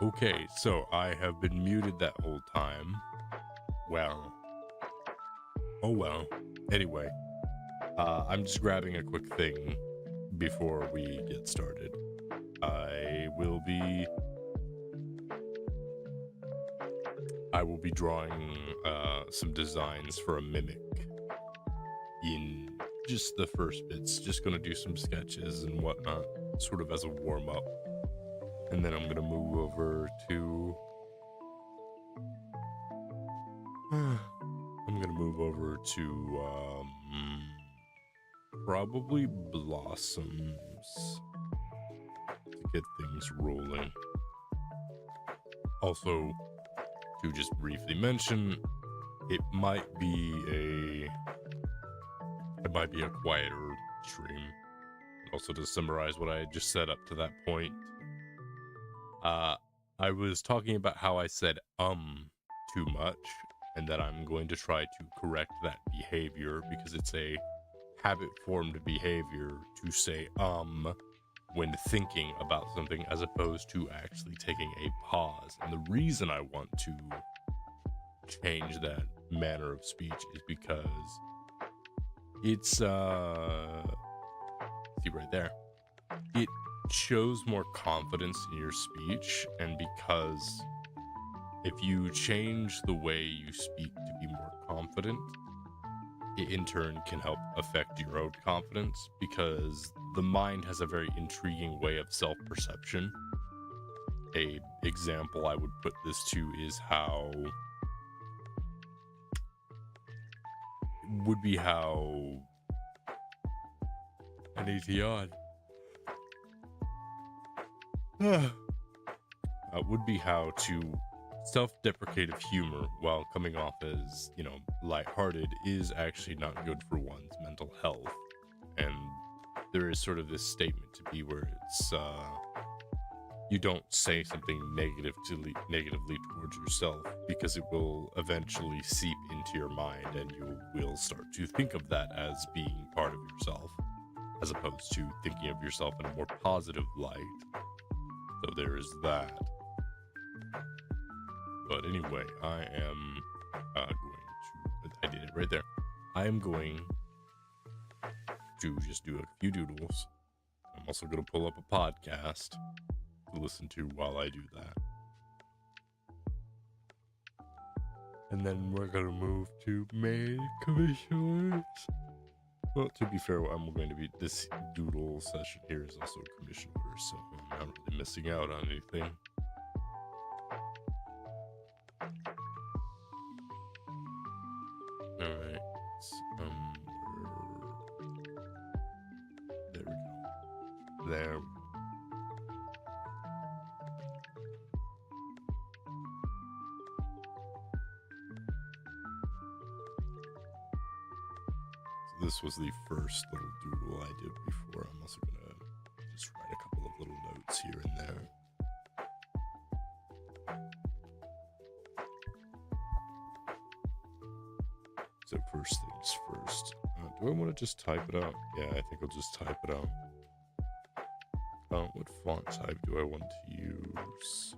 Okay, so I have been muted that whole time. Well. Oh well. Anyway, I'm just grabbing a quick thing before we get started. I will be drawing some designs for a mimic in just the first bits. Just gonna do some sketches and whatnot, sort of as a warm-up. And then I'm gonna move over to probably blossoms to get things rolling. Also, to just briefly mention, it might be a quieter stream. Also, to summarize what I had just said up to that point, I was talking about how I said too much, and that I'm going to try to correct that behavior because it's a habit-formed behavior to say when thinking about something as opposed to actually taking a pause. And the reason I want to change that manner of speech is because it's see right there, it shows more confidence in your speech, and because if you change the way you speak to be more confident, it in turn can help affect your own confidence, because the mind has a very intriguing way of self-perception. A example I would put this to is how I need to yawn. Would be how to self-deprecative humor, while coming off as, lighthearted, is actually not good for one's mental health. And there is sort of this statement to be where it's, you don't say something negatively towards yourself, because it will eventually seep into your mind, and you will start to think of that as being part of yourself, as opposed to thinking of yourself in a more positive light. So there is that. But anyway, I am I did it right there. I am going to just do a few doodles. I'm also going to pull up a podcast to listen to while I do that. And then we're going to move to main commissioners. Well, to be fair, this doodle session here is also commission order, so I'm not really missing out on anything. Alright, there we go. There. So this was the first little doodle I did before. I'm also gonna just write a couple of little notes here and there. So first things first. Do I want to just type it out? Yeah, I think I'll just type it out. What font type do I want to use?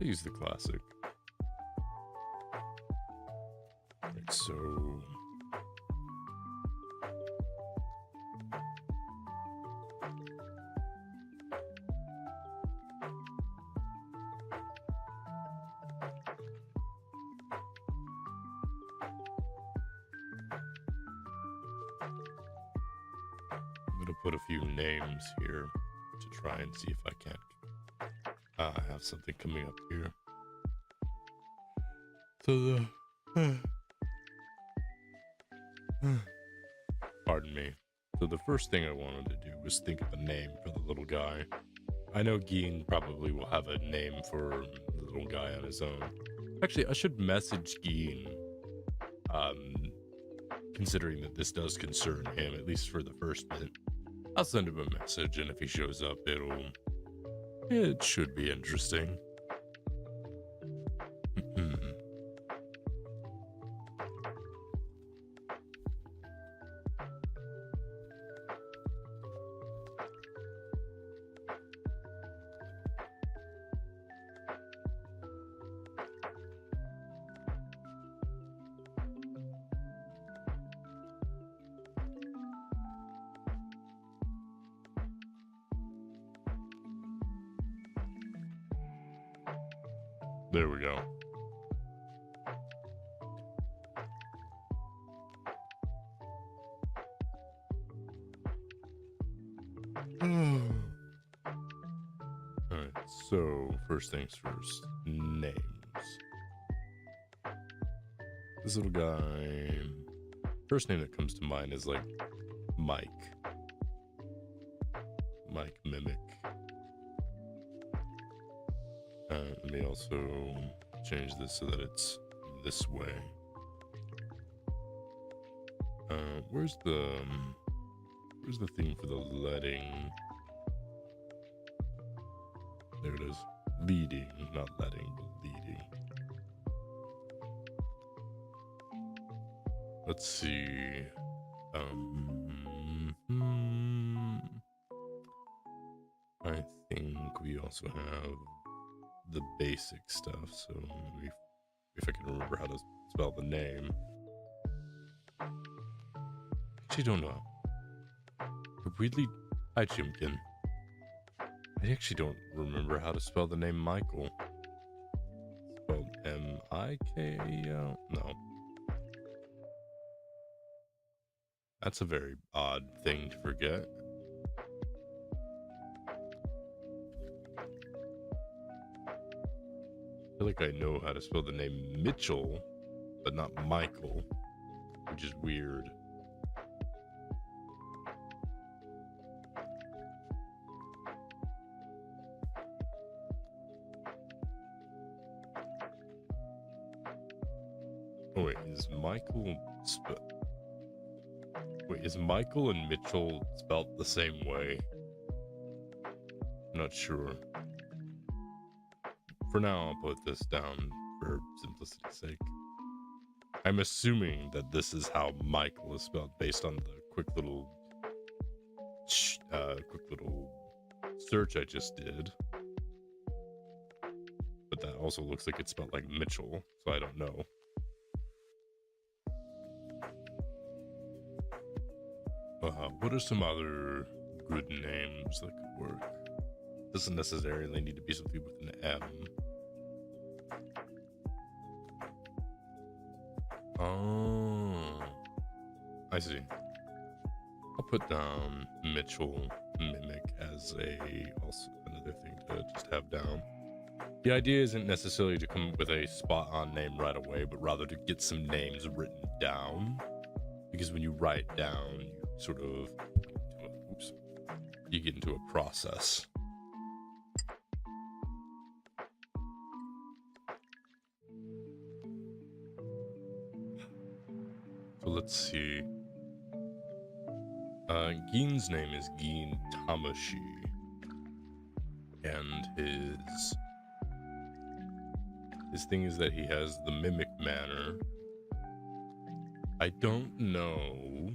I'll use the classic. Right, so... put a few names here to try and see if I can't have something coming up here. So pardon me. So the first thing I wanted to do was think of a name for the little guy. I know Geen probably will have a name for the little guy on his own. Actually, I should message Geen, considering that this does concern him, at least for the first bit. I'll send him a message, and if he shows up, it should be interesting. There we go. Alright, so first things first. Names. This little guy, first name that comes to mind is like Mike. Mike Mimic. Let me also change this so that it's this way. Where's the thing for the letting? There it is. Leading, not letting, but leading. Let's see. I think we also have the basic stuff, so if I can remember how to spell the name. Actually, don't know. Completely. Hi, Chimkin. I actually don't remember how to spell the name Michael. Spelled M-I-K-E-L? No. That's a very odd thing to forget. I feel like I know how to spell the name Mitchell, but not Michael, which is weird. Oh wait, is Michael and Mitchell spelled the same way? I'm not sure. For now, I'll put this down for simplicity's sake. I'm assuming that this is how Michael is spelled based on the quick little search I just did. But that also looks like it's spelled like Mitchell, so I don't know. What are some other good names that could work? Doesn't necessarily need to be something with an M. Oh, I see. I'll put down Mitchell Mimic as also another thing to just have down. The idea isn't necessarily to come up with a spot-on name right away, but rather to get some names written down. Because when you write down, you sort of you get into a process. So let's see. Geen's name is Geen Tamashi, and his thing is that he has the mimic manner. I don't know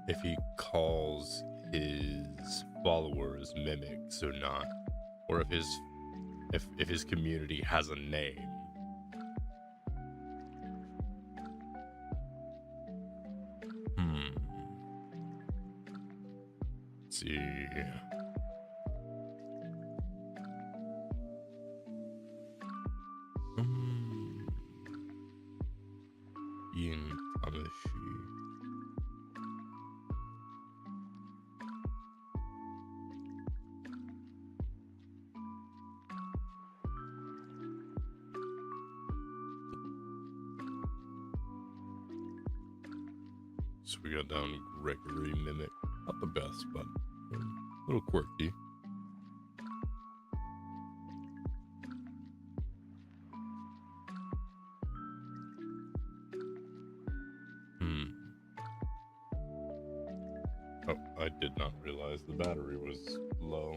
if he calls his followers mimics or not, or if his community has a name. Let's see. Ian Tamashi. So we got down Gregory Mimic. Not the best, but a little quirky. Oh, I did not realize the battery was low.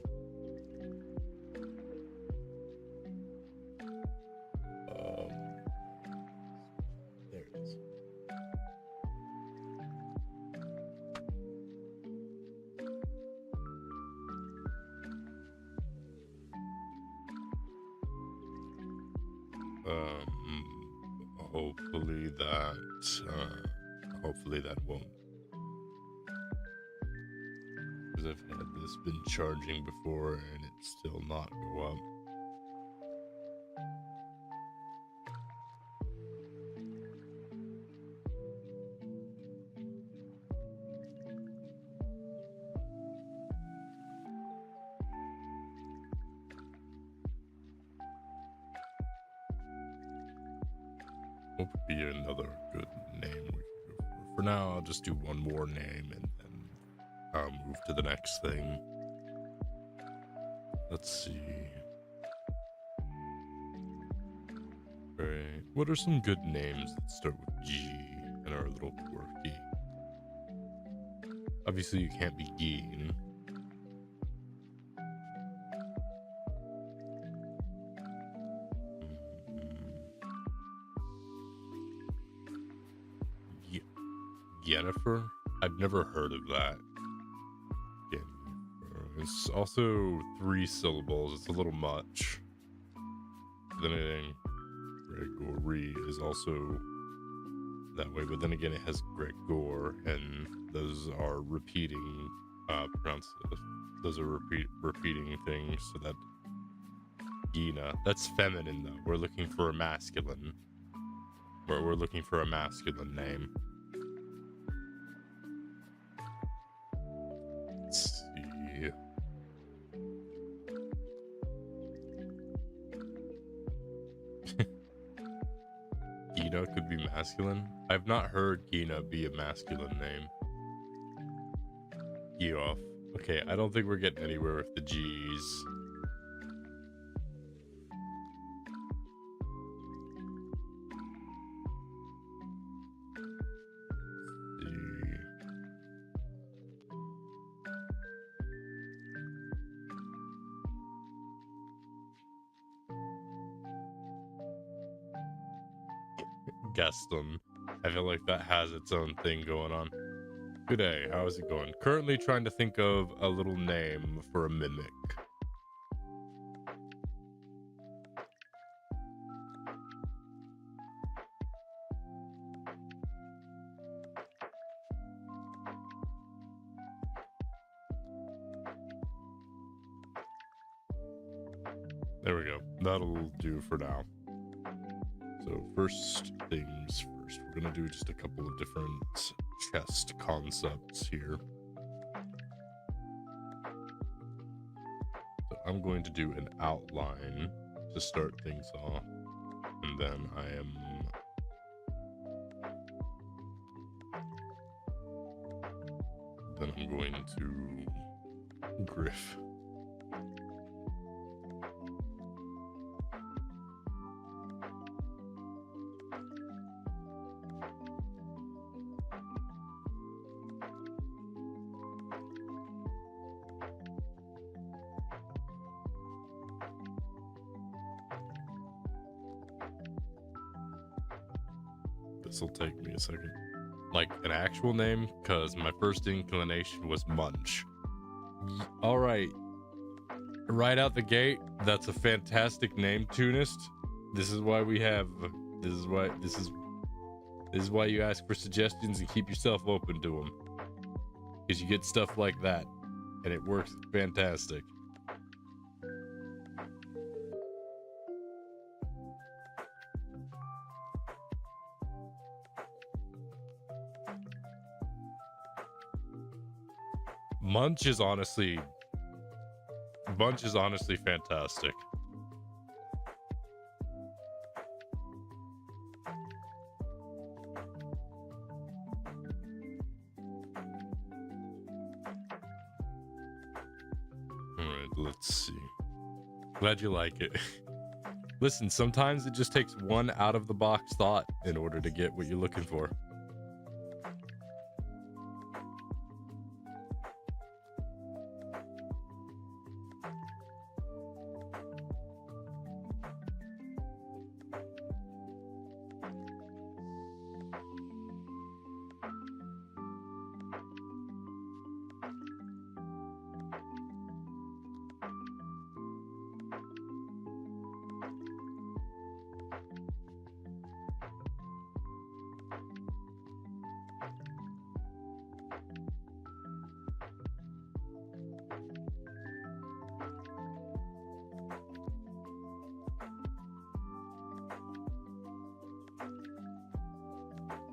There it is. Hopefully that won't. Because I've had this been charging before and it's still not go up. What would be another good name we could go for? For now, I'll just do one more name and then I'll move to the next thing. Let's see. Right. What are some good names that start with G and are a little quirky? Obviously, you can't be Geen. Yennefer? I've never heard of that. Yennefer. It's also 3 syllables. It's a little much. Then again, Gregory is also that way, but then again, it has Gregor, and those are repeating those are repeating things, so that Gina, that's feminine though. We're looking for a masculine. We're looking for a masculine name. Let's see. Gina could be masculine. I've not heard Gina be a masculine name. Geoff. Okay, I don't think we're getting anywhere with the G's. Gaston. I feel like that has its own thing going on. Good day, how's it going? Currently trying to think of a little name for a mimic. There we go. That'll do for now. So first things first, we're gonna do just a couple of different chest concepts here. So I'm going to do an outline to start things off, and then I'm going to griff. This will take me a second. Like an actual name, because my first inclination was Munch. All right. Right out the gate, that's a fantastic name, Tunist. This is why we have. This is why you ask for suggestions and keep yourself open to them, because you get stuff like that, and it works fantastic. Munch is honestly fantastic. Alright, let's see. Glad you like it. Listen, sometimes it just takes one out-of-the-box thought in order to get what you're looking for.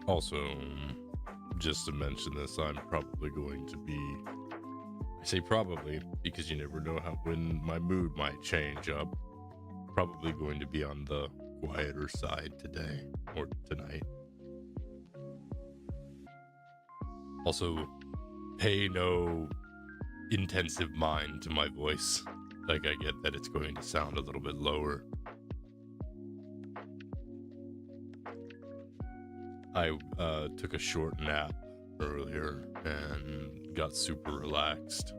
Also, just to mention this, I'm probably going to be, I say probably because you never know when my mood might change up. Probably going to be on the quieter side today, or tonight. Also, pay no intensive mind to my voice. Like, I get that it's going to sound a little bit lower. I took a short nap earlier and got super relaxed.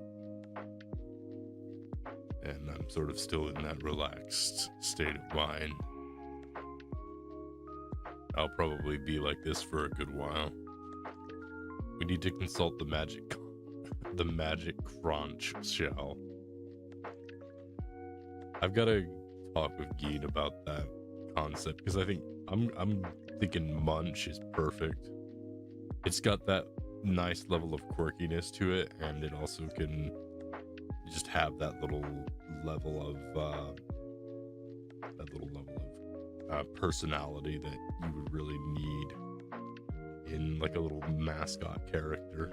And I'm sort of still in that relaxed state of mind. I'll probably be like this for a good while. We need to consult the magic crunch shell. I've got to talk with Geen about that concept, because I think I'm thinking munch is perfect. It's got that nice level of quirkiness to it, and it also can just have that little level of personality that you would really need in like a little mascot character,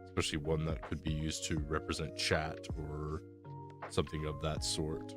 especially one that could be used to represent chat or something of that sort.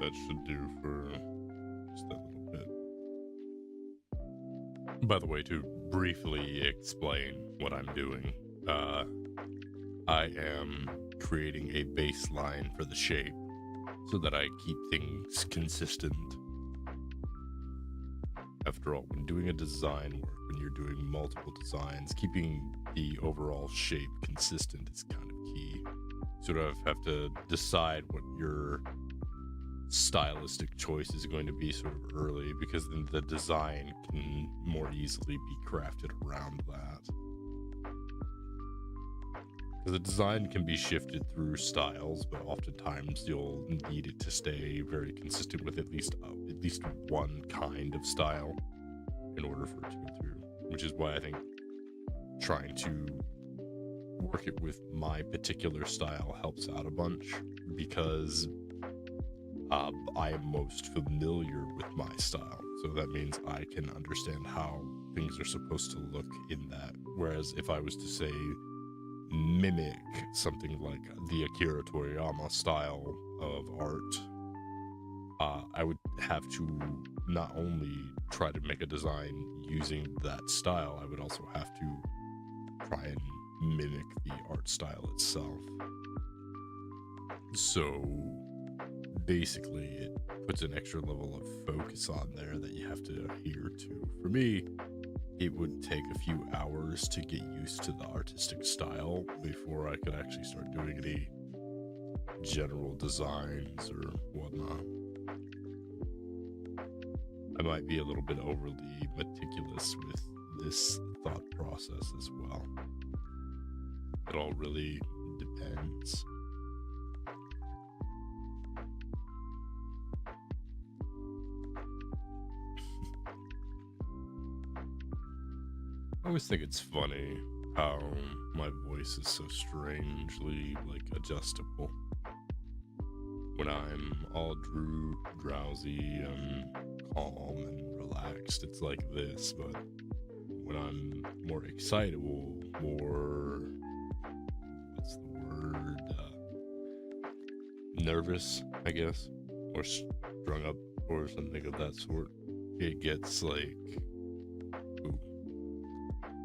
That should do for just that little bit. By the way, to briefly explain what I'm doing, I am creating a baseline for the shape so that I keep things consistent. After all, when doing a design work, when you're doing multiple designs, keeping the overall shape consistent is kind of key. Sort of have to decide what your stylistic choice is going to be sort of early, because then the design can more easily be crafted around that. Because the design can be shifted through styles, but oftentimes you'll need it to stay very consistent with at least one kind of style in order for it to go through. Which is why I think trying to work it with my particular style helps out a bunch, because I am most familiar with my style, so that means I can understand how things are supposed to look in that. Whereas if I was to say mimic something like the Akira Toriyama style of art, I would have to not only try to make a design using that style, I would also have to try and mimic the art style itself. So basically it puts an extra level of focus on there that you have to adhere to. For me, it would take a few hours to get used to the artistic style before I could actually start doing any general designs or whatnot. I might be a little bit overly meticulous with this thought process as well. It all really depends. I always think it's funny how my voice is so strangely, adjustable. When I'm all drowsy and calm and relaxed, it's like this, but when I'm more excitable, more, what's the word, nervous, I guess, or strung up or something of that sort, it gets like, ooh.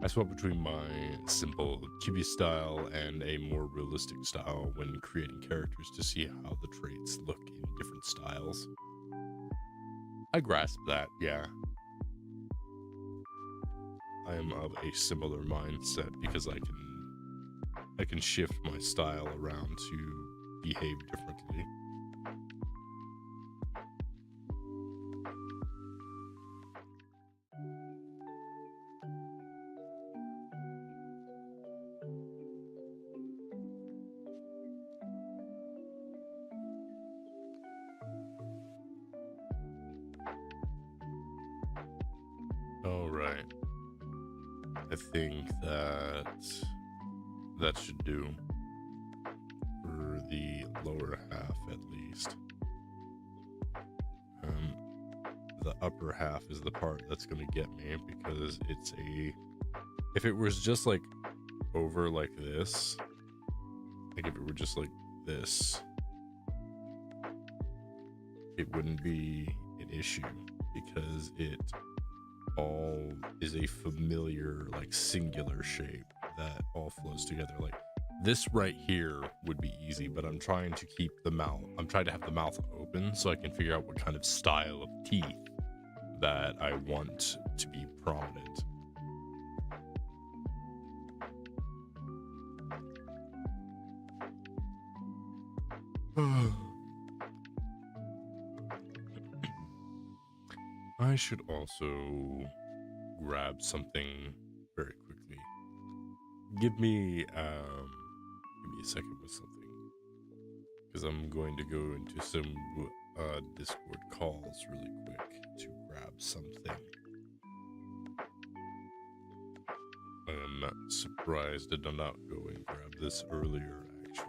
I swap between my simple chibi style and a more realistic style when creating characters to see how the traits look in different styles. I grasp that, yeah. I am of a similar mindset because I can shift my style around to behave differently. All right. I think that should do for the lower half at least. The upper half is the part that's gonna get me because it's if it was just like over like this, like if it were just like this, it wouldn't be an issue because it all is a familiar like singular shape that all flows together. Like this right here would be easy, but I'm trying to keep the mouth, I'm trying to have the mouth open so I can figure out what kind of style of teeth that I want to be prominent. I should also grab something very quickly. Give me a second with something, because I'm going to go into some Discord calls really quick to grab something. I am not surprised I did not go and grab this earlier, actually.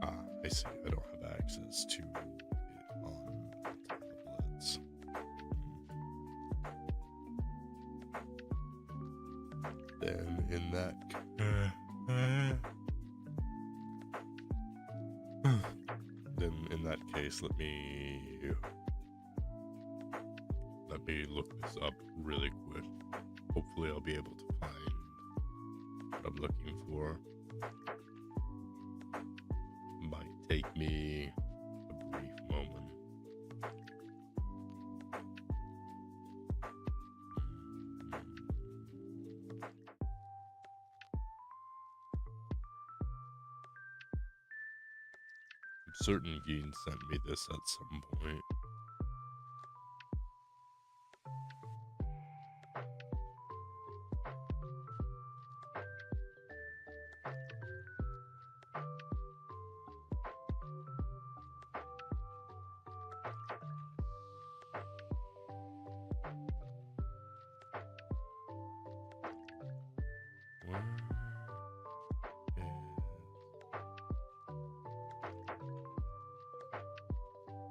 I see. I don't have access to it on tablets. Then in that case, let me look this up really quick. Hopefully I'll be able to find what I'm looking for. Might take me a brief moment. I'm certain Gene sent me this at some point.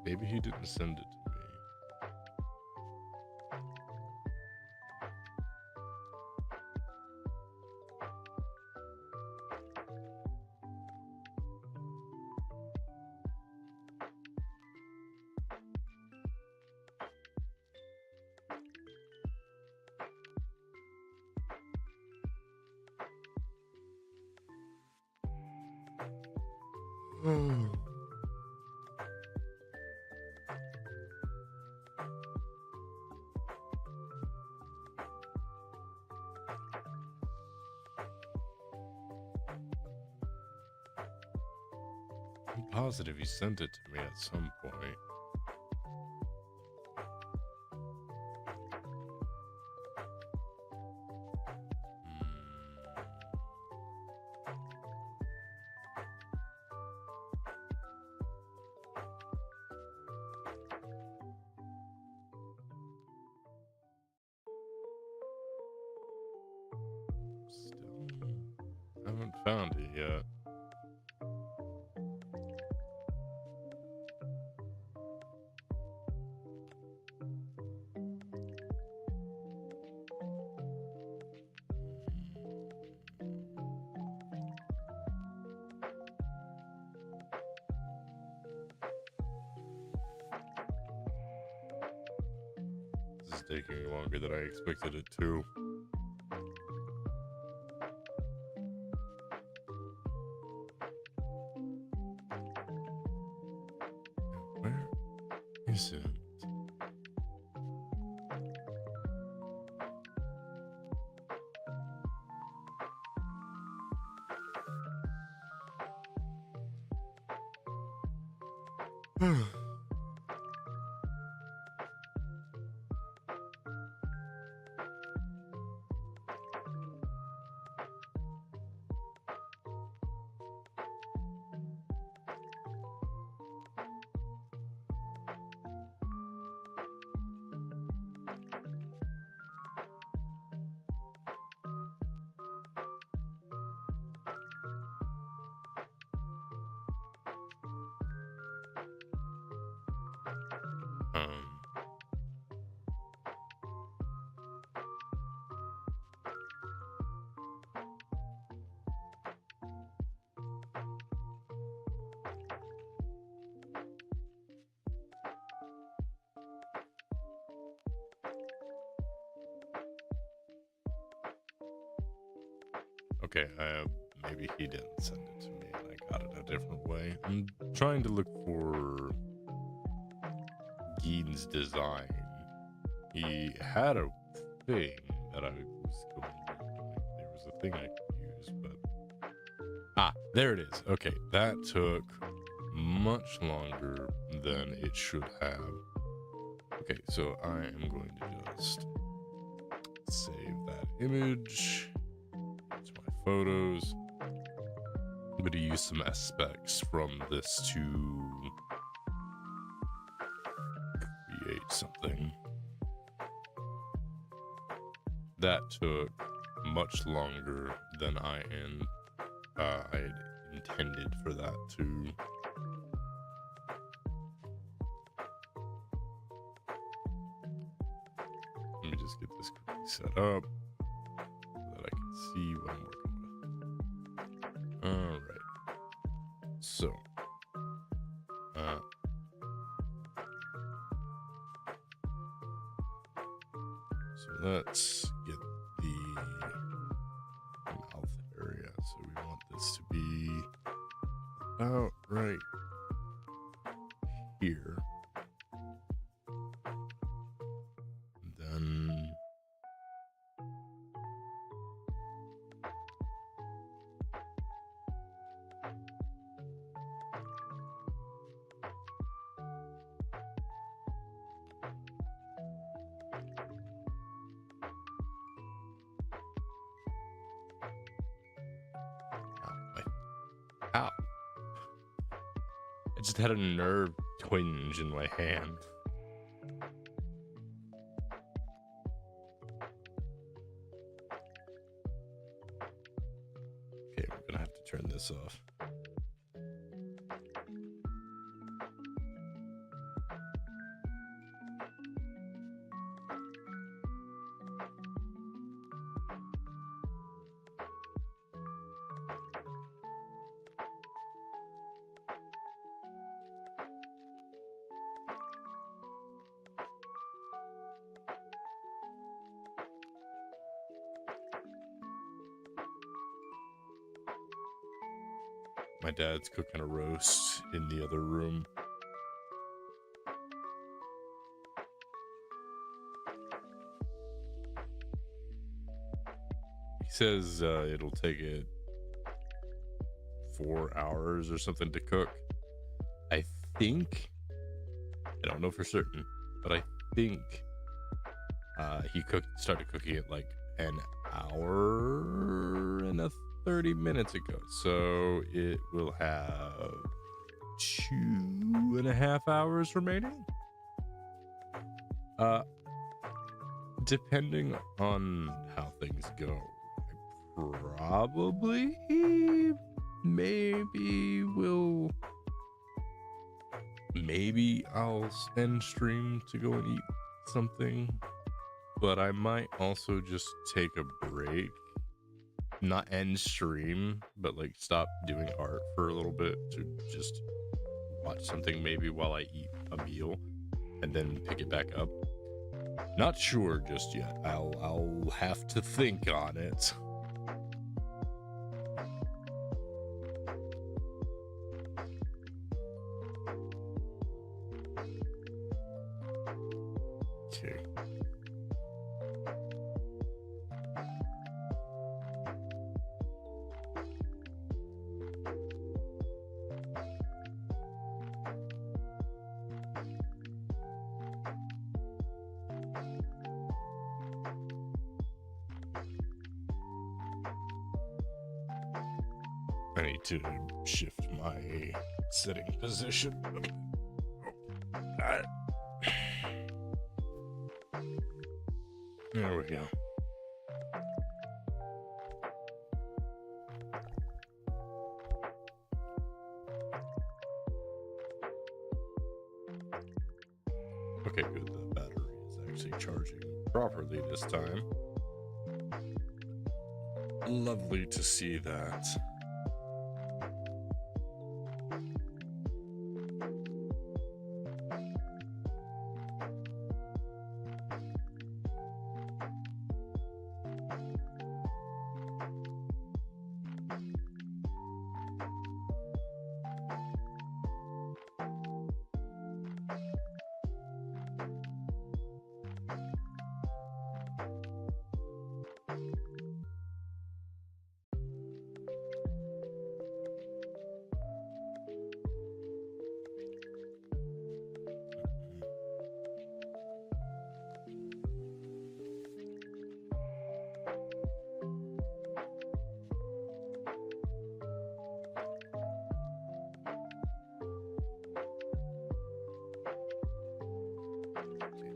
Maybe he didn't send it to me. I'm positive he sent it to me at some point. Still haven't found it yet. This is taking longer than I expected it to. Where is it? Um, okay, maybe he didn't send it to me and I got it a different way. I'm trying to look for Geen's design. He had a thing that I was going to, there was a thing I could use, but there it is. Okay, that took much longer than it should have. Okay, so I am going to just save that image to my photos. I'm going to use some aspects from this to create something. That took much longer than I had intended for that to. Let me just get this quickly set up so that I can see what I'm working with. All right. So, let's get the mouth area. So we want this to be about right here. And then ow. I just had a nerve twinge in my hand. Okay, we're gonna have to turn this off. My dad's cooking a roast in the other room. He says it'll take it 4 hours or something to cook. I don't know for certain, but I think he started cooking it like an hour and 30 minutes ago. So it will have 2.5 hours remaining. Depending on how things go, I probably maybe I'll end stream to go and eat something, but I might also just take a break, not end stream, but like stop doing art for a little bit to just watch something maybe while I eat a meal and then pick it back up. Not sure just yet. I'll have to think on it. Okay. I need to shift my sitting position. There we go. Okay, good. The battery is actually charging properly this time. Lovely to see that.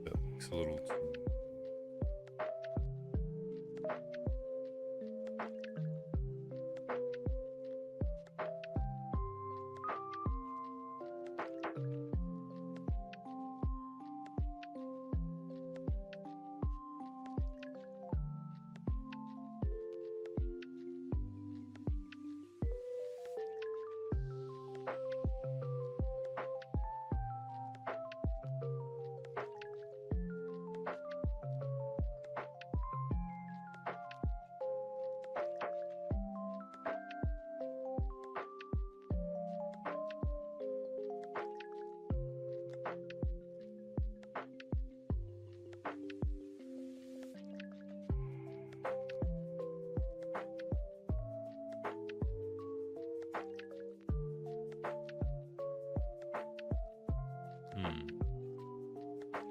That looks a little too...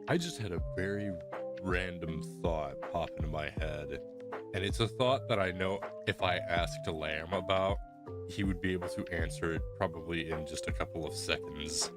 I just had a very random thought pop into my head, and it's a thought that I know if I asked a lamb about, he would be able to answer it probably in just a couple of seconds.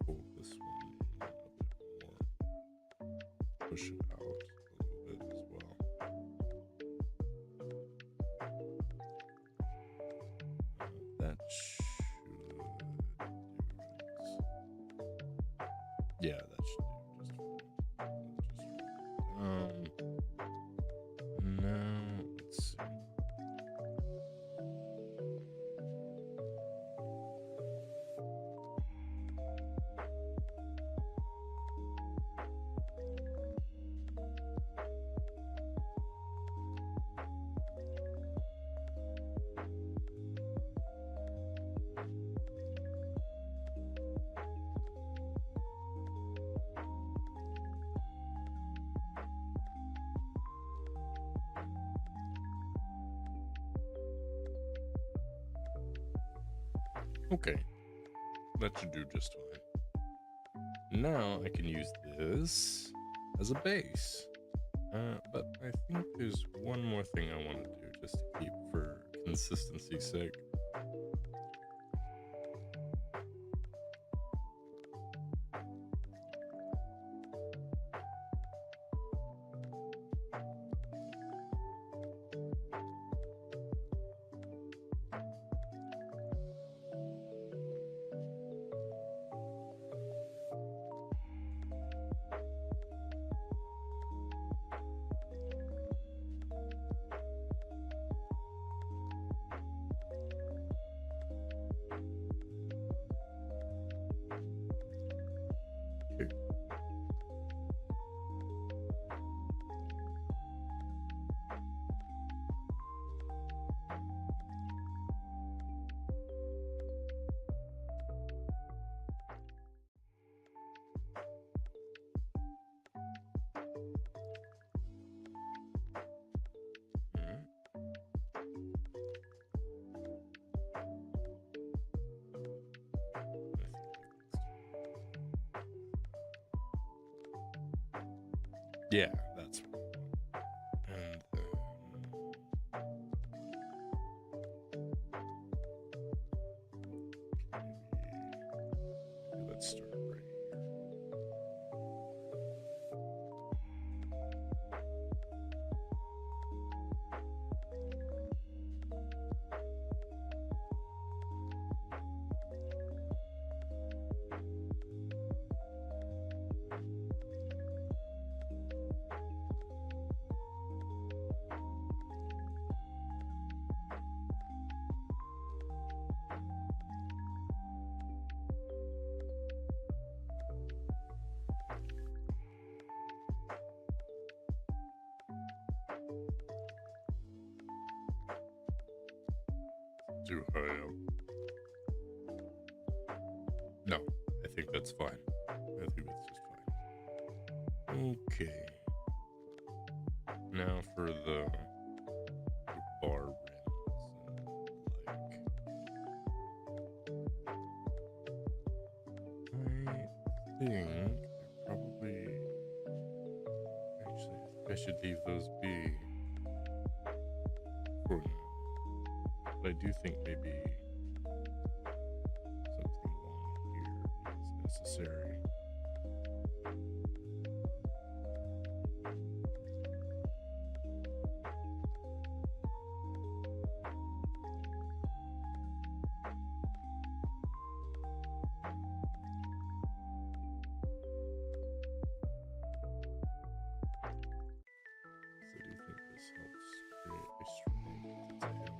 Pull this one a bit more. Push it out a little bit as well. That should do it. Yeah, that should do just no, let's see. Okay, that should do just fine. Now I can use this as a base. But I think there's one more thing I want to do just to keep for consistency's sake. Okay. Alright. Yeah, that's what I want. And then let's start right here. Too high up. No, I think that's fine. I think that's just fine. Okay. Now for the bar rims and like. I think probably. Actually, I think I should leave those be for now. But I do think maybe something along here is necessary. So I do think this helps create a strong detail.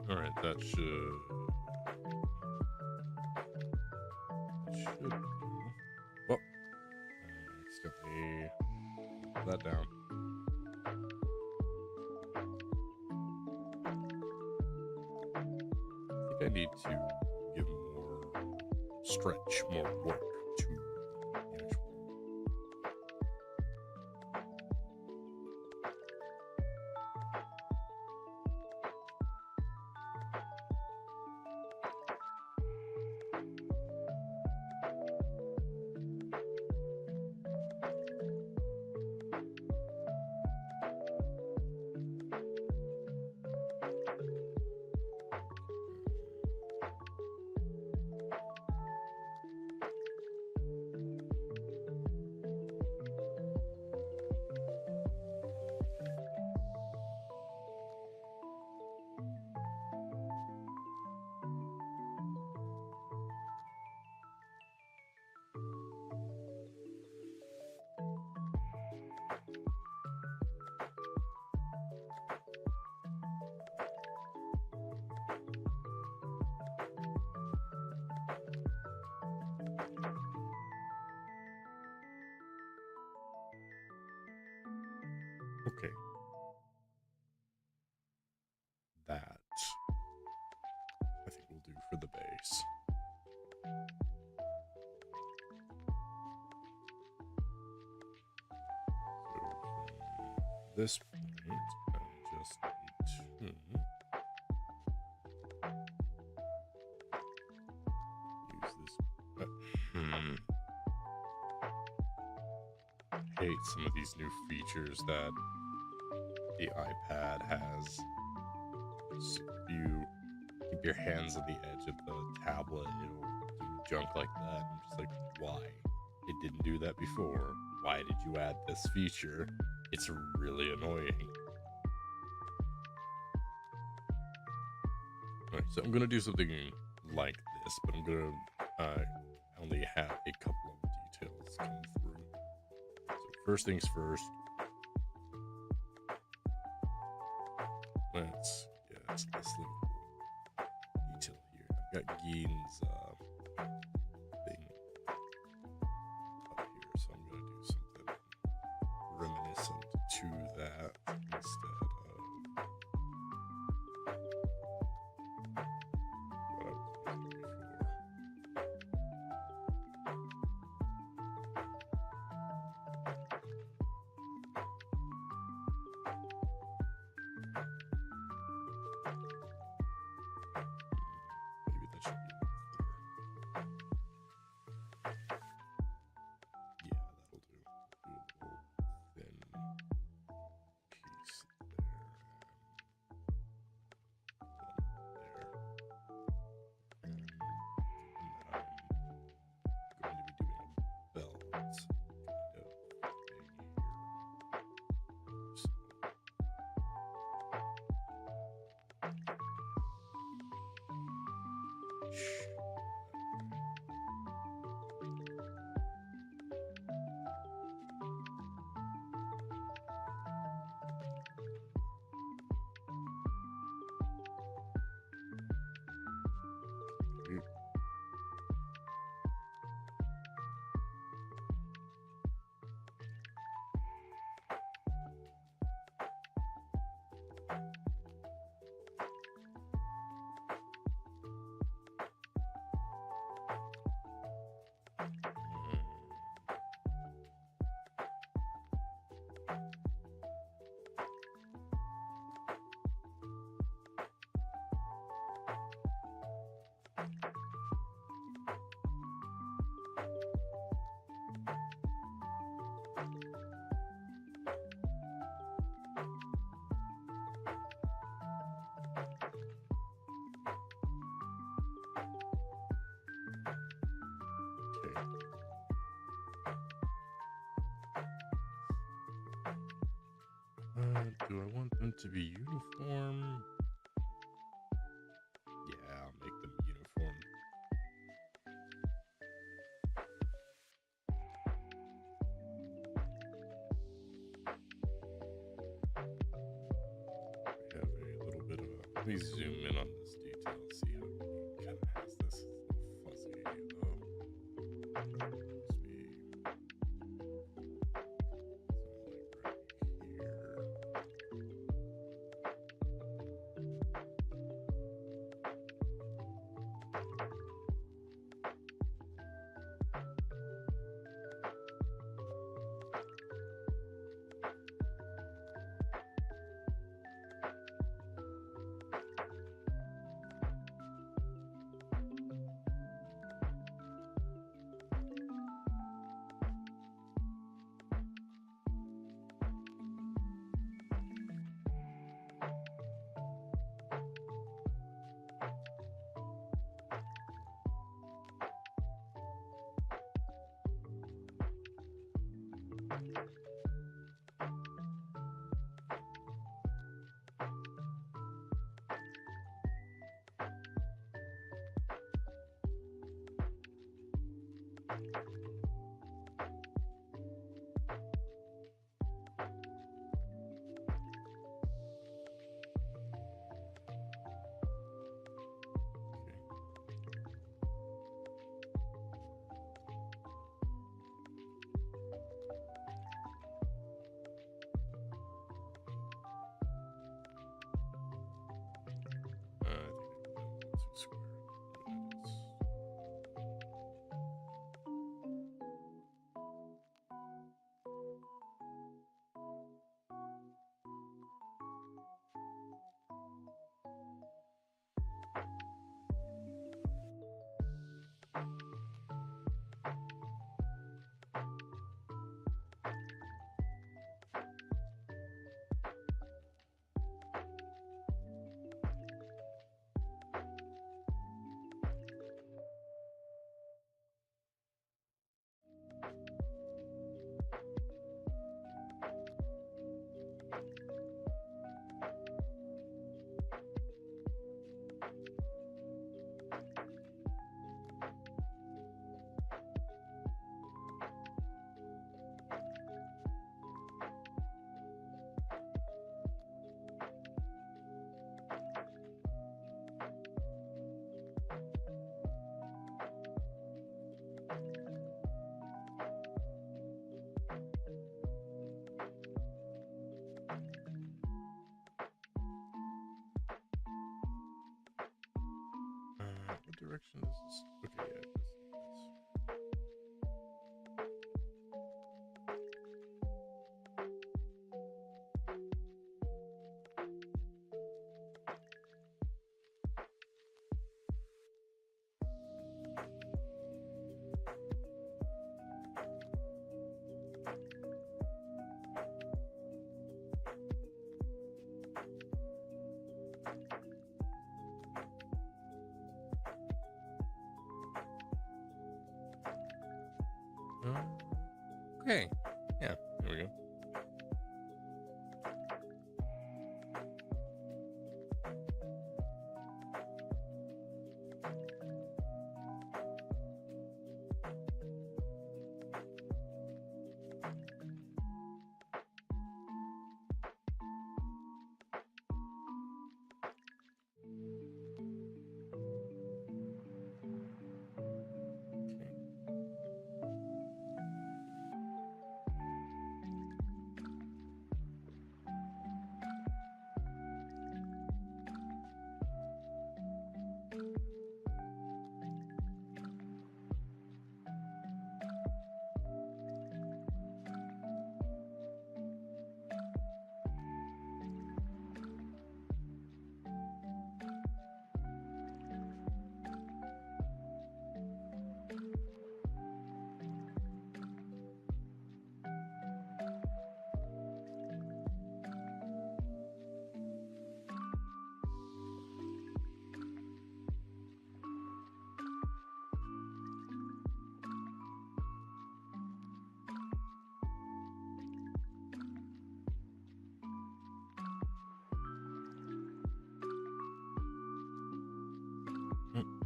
Alright, that should go. Well, I accidentally put that down. I think I need to give more stretch, more work to the actual. Okay. That I think will do for the base. So from this point, I just need to use this. Hate some of these new features that the iPad has. So if you keep your hands on the edge of the tablet, it'll do junk like that. I'm just like, why? It didn't do that before. Why did you add this feature? It's really annoying. Alright, so I'm gonna do something like this, but I'm gonna only have a couple of details come through. So first things first, let's get this little detail here. I've got Gein's thing up here, so I'm gonna do something reminiscent to that instead of what I was using before. Maybe that should be thinner. Yeah, that'll do. Do a little thin piece there and one there. And then I'm going to be doing a belt kind of thing here. So, okay. Do I want them to be uniform? Yeah, I'll make them uniform. We have a little bit of a. Let me zoom in on this detail, see how he kind of has this fuzzy though. Must be something like right here. Okay. Yeah, there we go.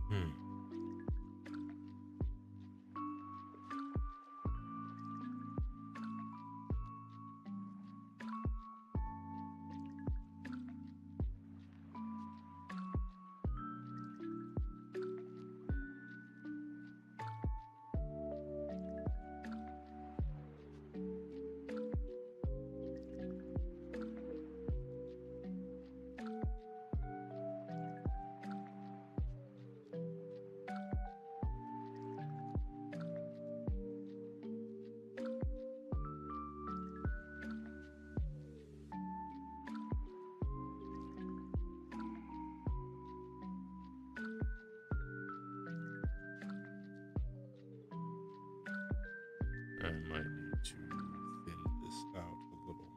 Hmm. I might need to thin this out a little.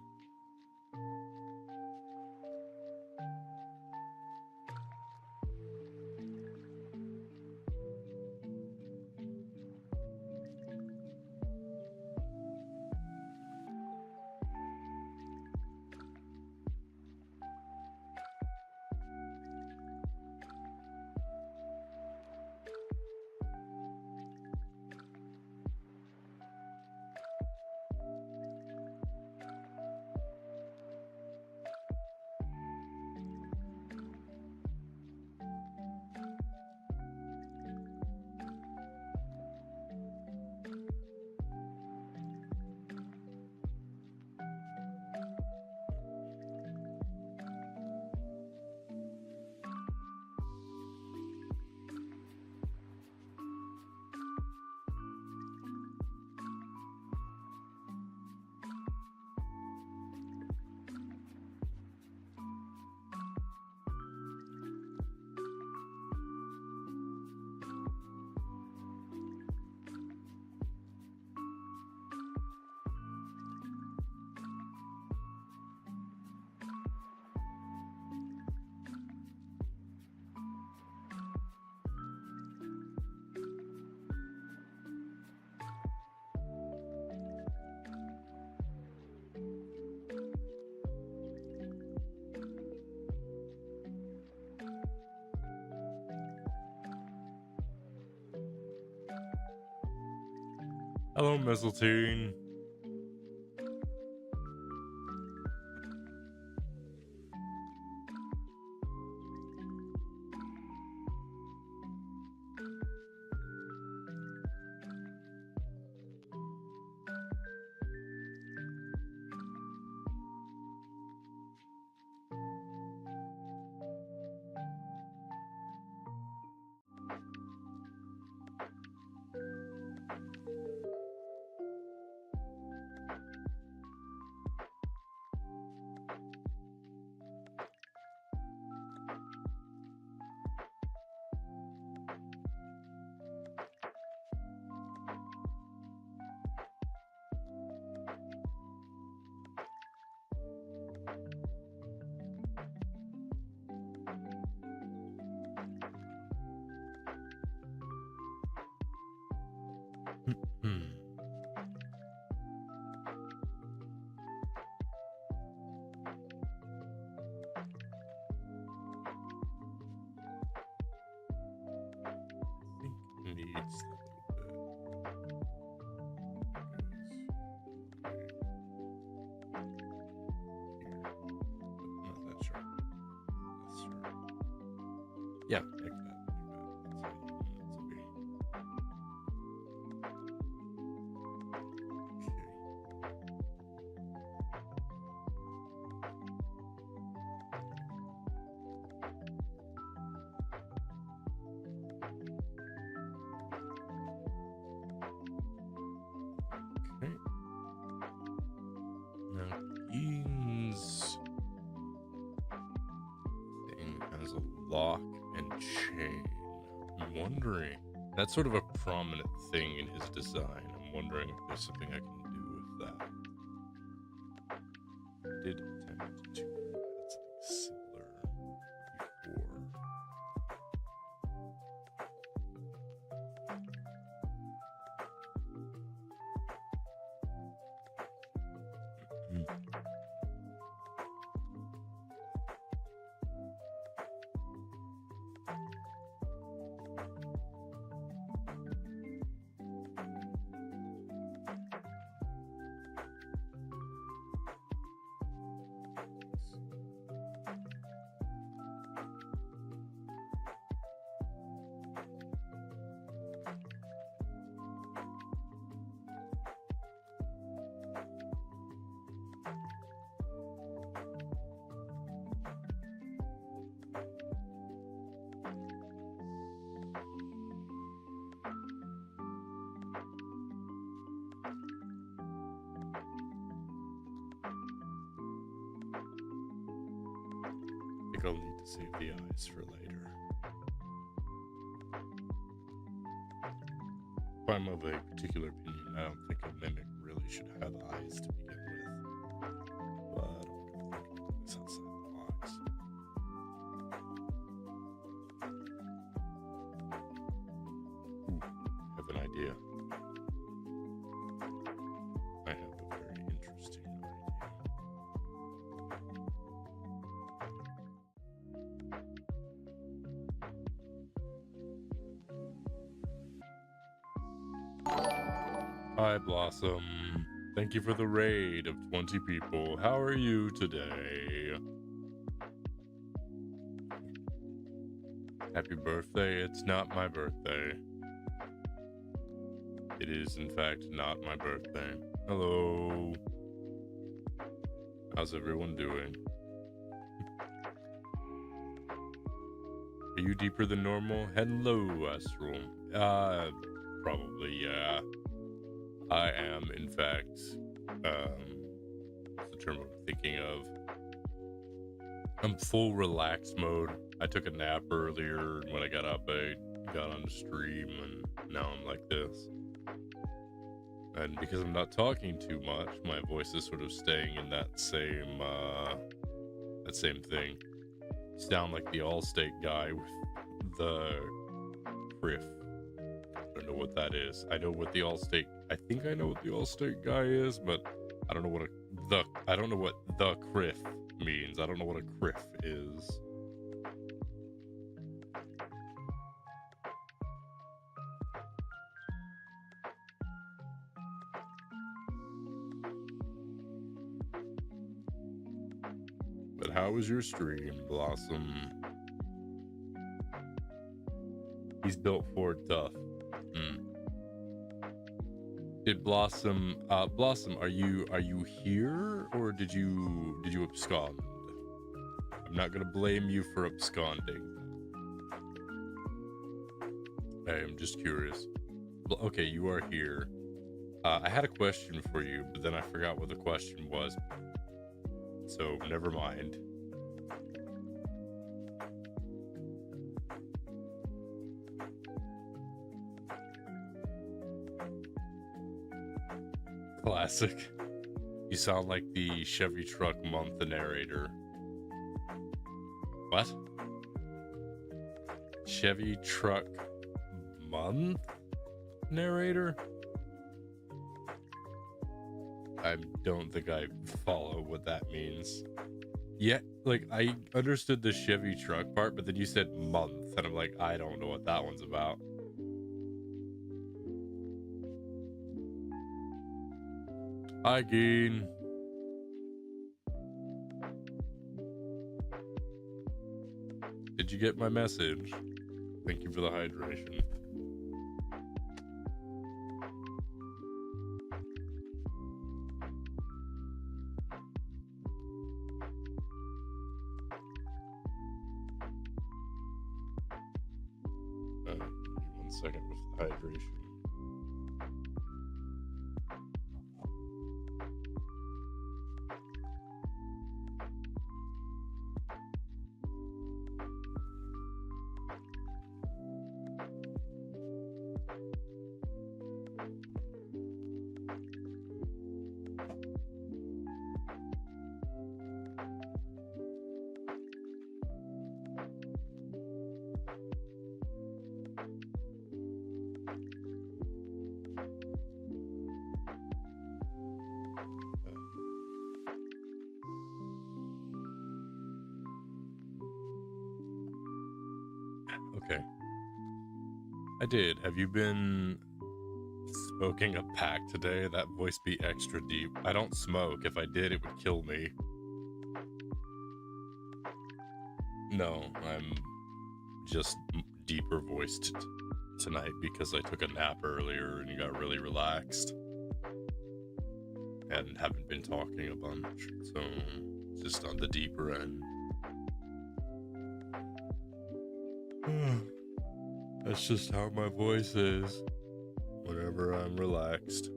Hello, Mistletoe. Yeah, like that. That's how you want it to be. Okay. Now, Ian's thing has a lock and chain. I'm wondering. That's sort of a prominent thing in his design. I'm wondering if there's something I can do with that. I did attempt to add something similar before. I think I'll need to save the eyes for later. If I'm of a particular opinion, I don't think a mimic really should have eyes to begin with. But I'm gonna think about this outside the box. Ooh, I have an idea. I have a very interesting idea. Hi, Blossom. Thank you for the raid of 20 people. How are you today? Happy birthday. It's not my birthday. It is, in fact, not my birthday. Hello. How's everyone doing? Are you deeper than normal? Hello, Astral. Probably, yeah. I am, in fact, what's the term I'm thinking of? I'm full relax mode. I took a nap earlier, and when I got up, I got on the stream, and now I'm like this. And because I'm not talking too much, my voice is sort of staying in that same thing. Sound like the Allstate guy with the riff. I don't know what that is. I know what the Allstate. I think I know what the Allstate guy is, but I don't know what the criff means. I don't know what a criff is. But how was your stream, Blossom? He's built Ford tough. Did Blossom are you here, or did you abscond? I'm not gonna blame you for absconding. I am just curious. Okay, you are here. I had a question for you, but then I forgot what the question was. So never mind. Classic. You sound like the Chevy Truck Month narrator. What? Chevy Truck Month narrator? I don't think I follow what that means. Yeah, like, I understood the Chevy truck part, but then you said month, and I'm like, I don't know what that one's about. Hi, Geen. you get my message? Thank you for the hydration. Give me 1 second with the hydration. Okay. I did. Have you been smoking a pack today? That voice be extra deep. I don't smoke. If I did, it would kill me. No, I'm just deeper voiced tonight because I took a nap earlier and got really relaxed. And haven't been talking a bunch, so just on the deeper end. That's just how my voice is whenever I'm relaxed.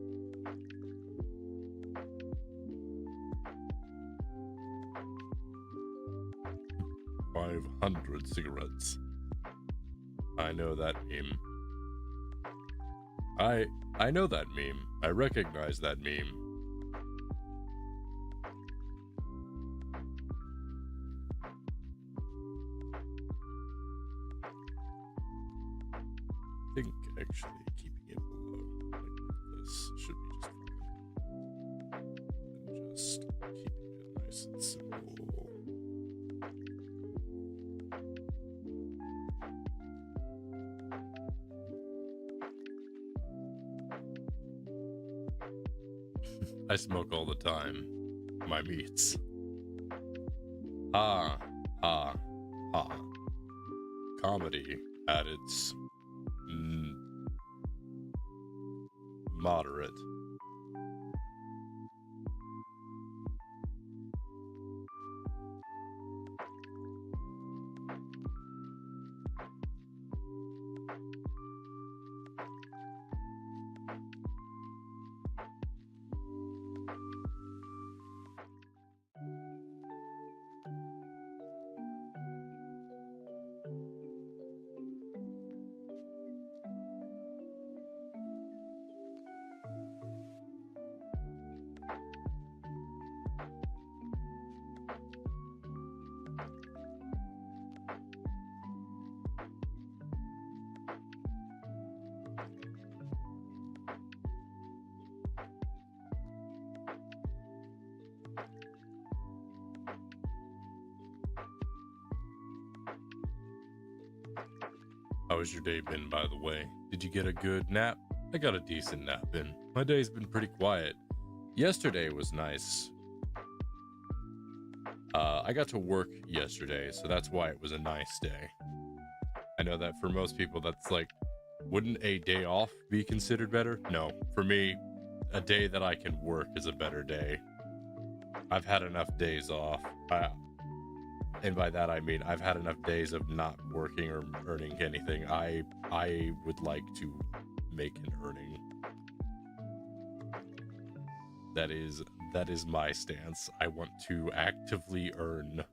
$500 cigarettes. I know that meme. I know that meme. I recognize that meme. I think actually keeping it below like this should be just fine. And just keeping it nice and simple. I smoke all the time. My meats. Ha, ha, ha. Comedy at its moderate. How has your day been, by the way? Did you get a good nap? I got a decent nap in. My day's been pretty quiet. Yesterday was nice. I got to work yesterday, so that's why it was a nice day. I know that for most people, that's like, wouldn't a day off be considered better? No, for me, a day that I can work is a better day. I've had enough days off. And by that I mean I've had enough days of not working or earning anything. I would like to make an earning. That is my stance. I want to actively earn.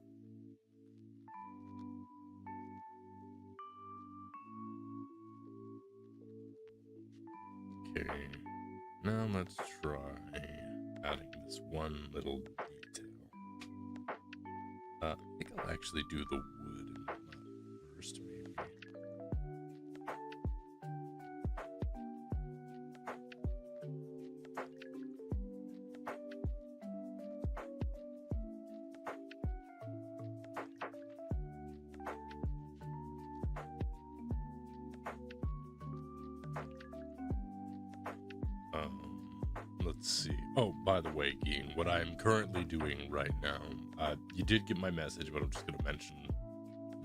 Okay. Now let's try adding this one little detail. I think I'll actually do the wood and whatnot first, maybe. Let's see. Oh, by the way, Ging, what I'm currently doing right now, you did get my message, but I'm just going to mention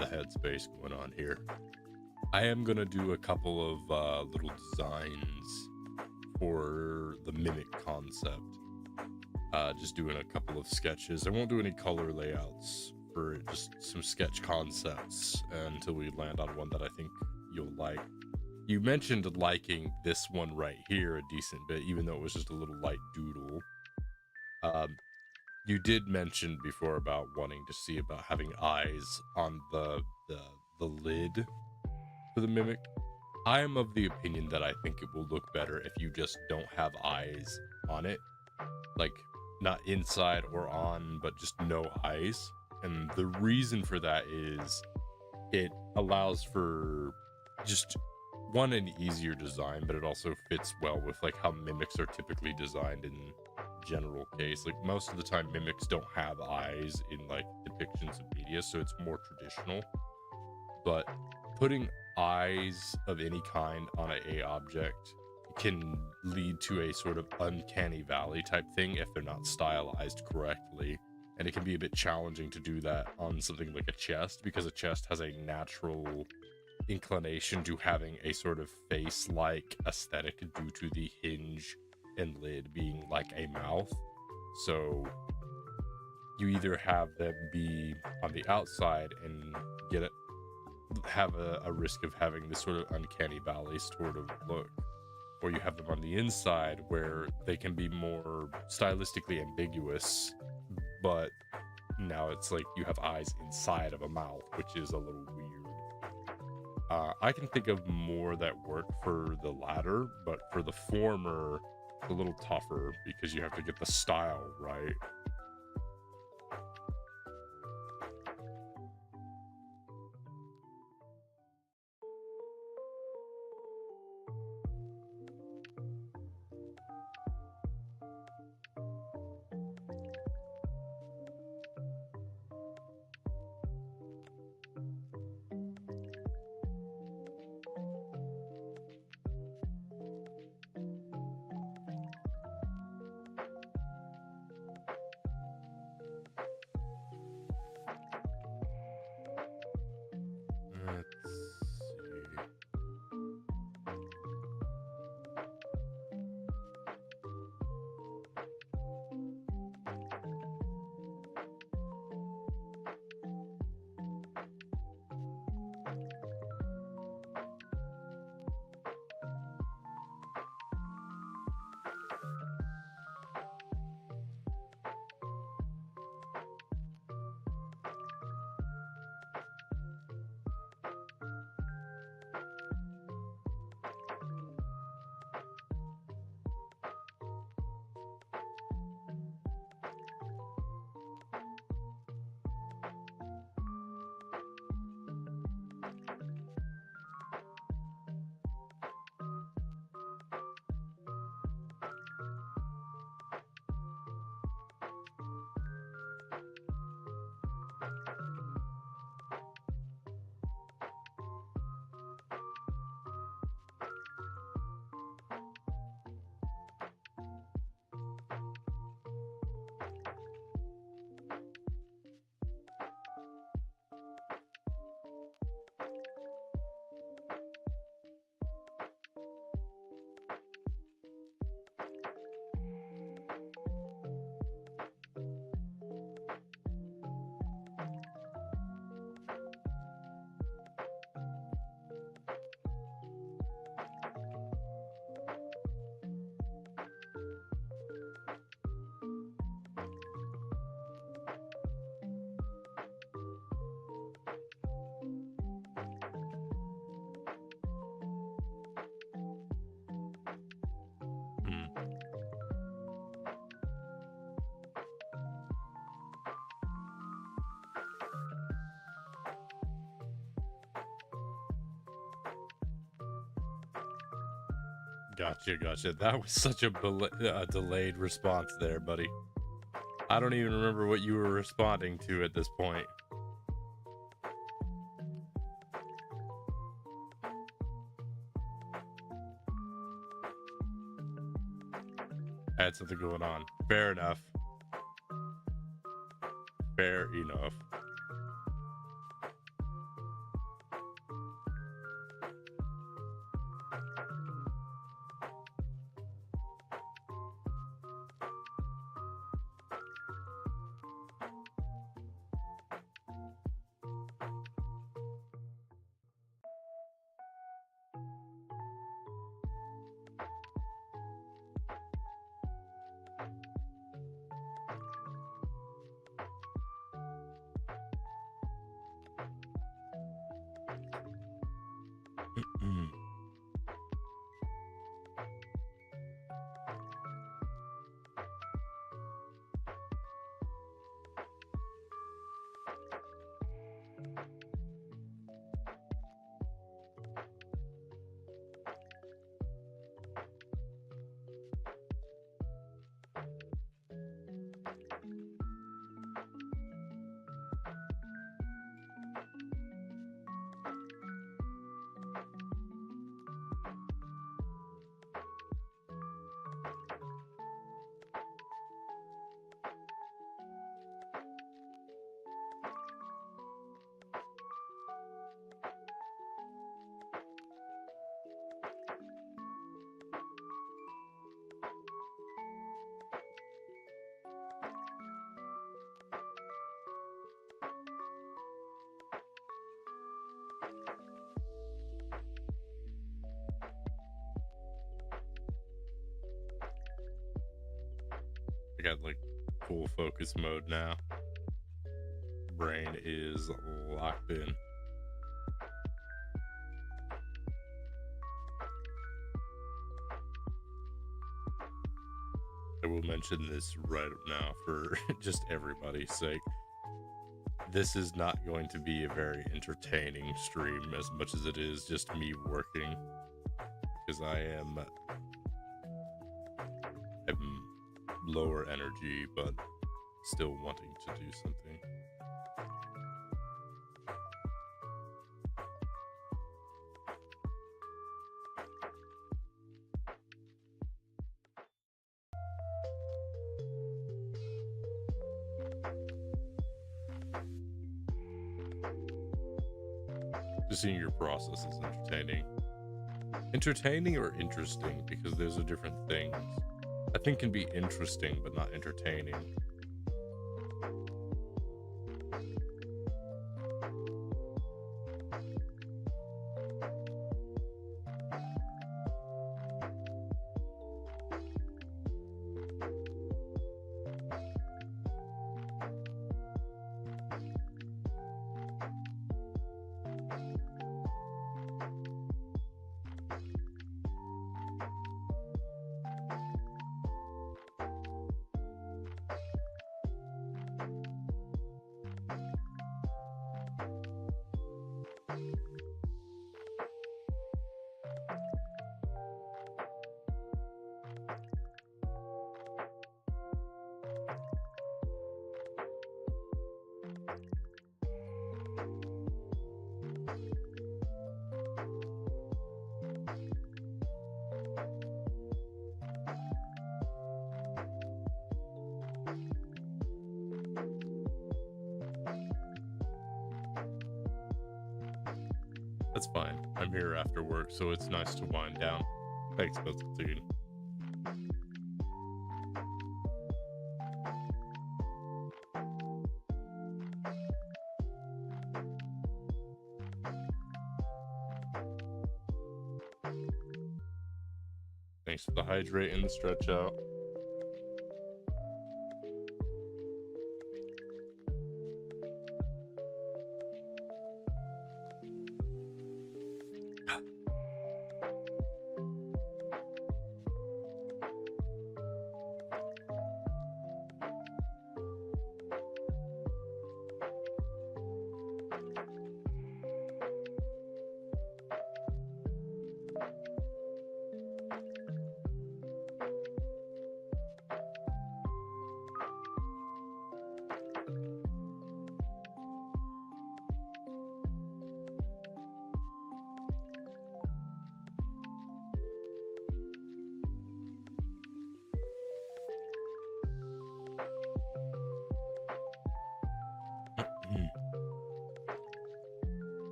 the headspace going on here. I am gonna do a couple of little designs for the mimic concept. Just doing a couple of sketches. I won't do any color layouts for it, just some sketch concepts until we land on one that I think you'll like. You mentioned liking this one right here a decent bit, even though it was just a little light doodle. You did mention before about wanting to see about having eyes on the lid for the mimic. I am of the opinion that I think it will look better if you just don't have eyes on it. Like, not inside or on, but just no eyes. And the reason for that is it allows for just one, an easier design, but it also fits well with like how mimics are typically designed in general case. Like most of the time mimics don't have eyes in like depictions of media, so it's more traditional. But putting eyes of any kind on a object can lead to a sort of uncanny valley type thing if they're not stylized correctly, and it can be a bit challenging to do that on something like a chest, because a chest has a natural inclination to having a sort of face-like aesthetic due to the hinge and lid being like a mouth. So you either have them be on the outside and have a risk of having this sort of uncanny valley sort of look, or you have them on the inside where they can be more stylistically ambiguous, but now it's like you have eyes inside of a mouth, which is a little weird. I can think of more that work for the latter, but for the former, it's a little tougher because you have to get the style right. Let's see. Gotcha. That was such a delayed response there, buddy. I don't even remember what you were responding to at this point. I had something going on. Fair enough. Fair enough. I got like full focus mode now. Brain is locked in. I will mention this right now for just everybody's sake. This is not going to be a very entertaining stream as much as it is just me working, because I'm lower energy but still wanting to do something. Just seeing your process is entertaining. Entertaining or interesting, because those are different things. I think can be interesting but not entertaining. That's fine. I'm here after work, so it's nice to wind down. Thanks, Buzzatine. Thanks for the hydrate and the stretch out.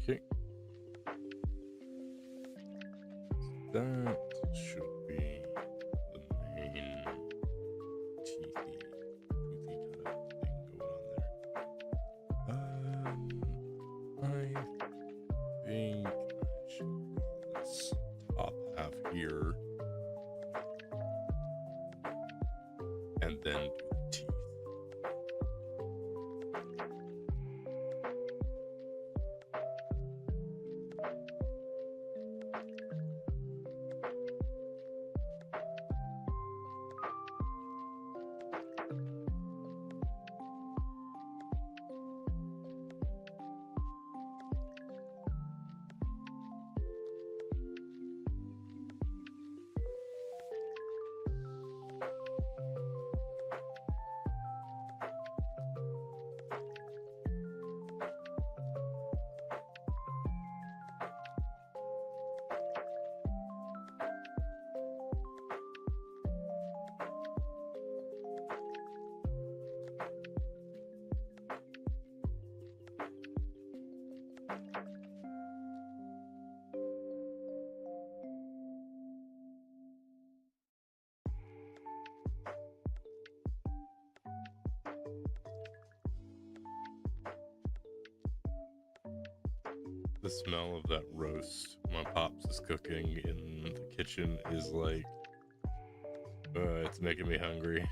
Okay. That should be the main toothy kind of thing going on there. I think I should draw this top half here and then do the teeth. the smell of that roast my pops is cooking in the kitchen is like, it's making me hungry.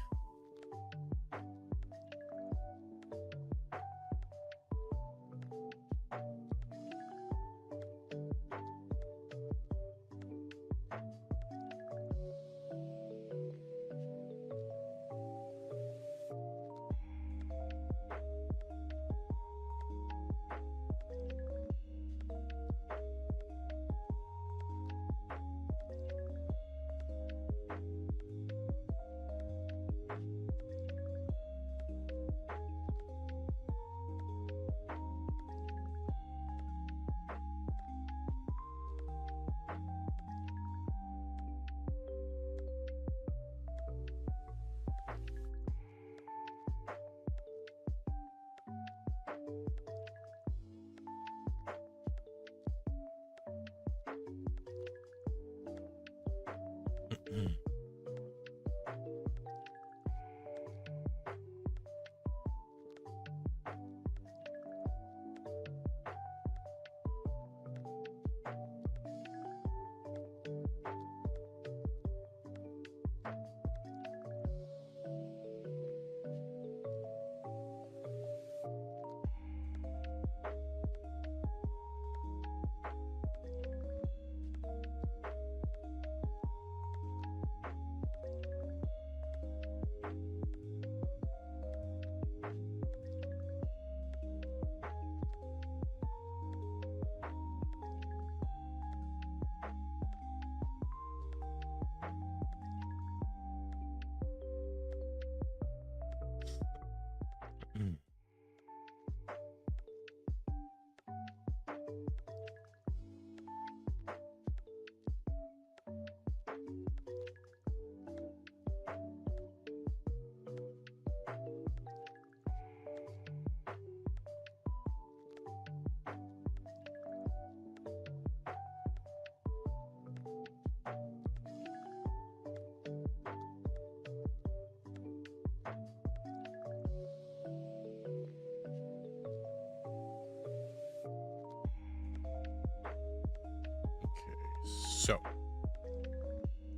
So,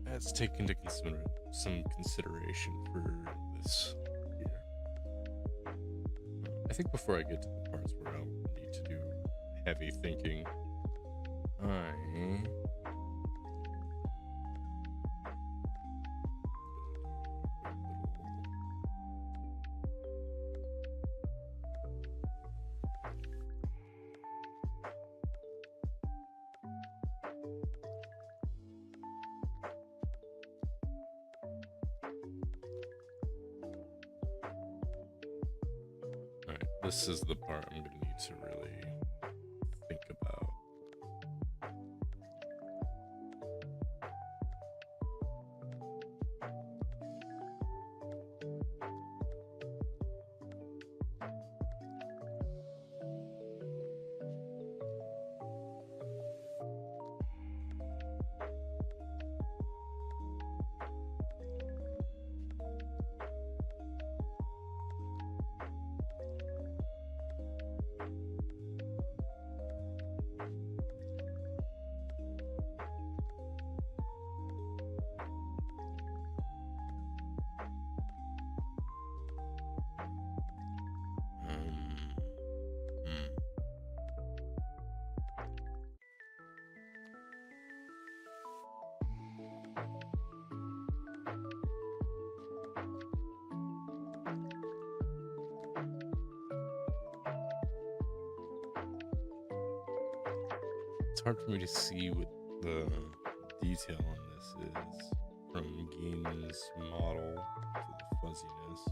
let's take into some consideration for this here. I think before I get to the parts where I'll need to do heavy thinking, this is the part I'm going to need to really think about. It's hard for me to see what the detail on this is from Gein's model to the fuzziness.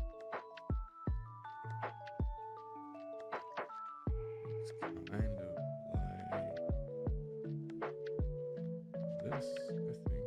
It's kind of like this, I think.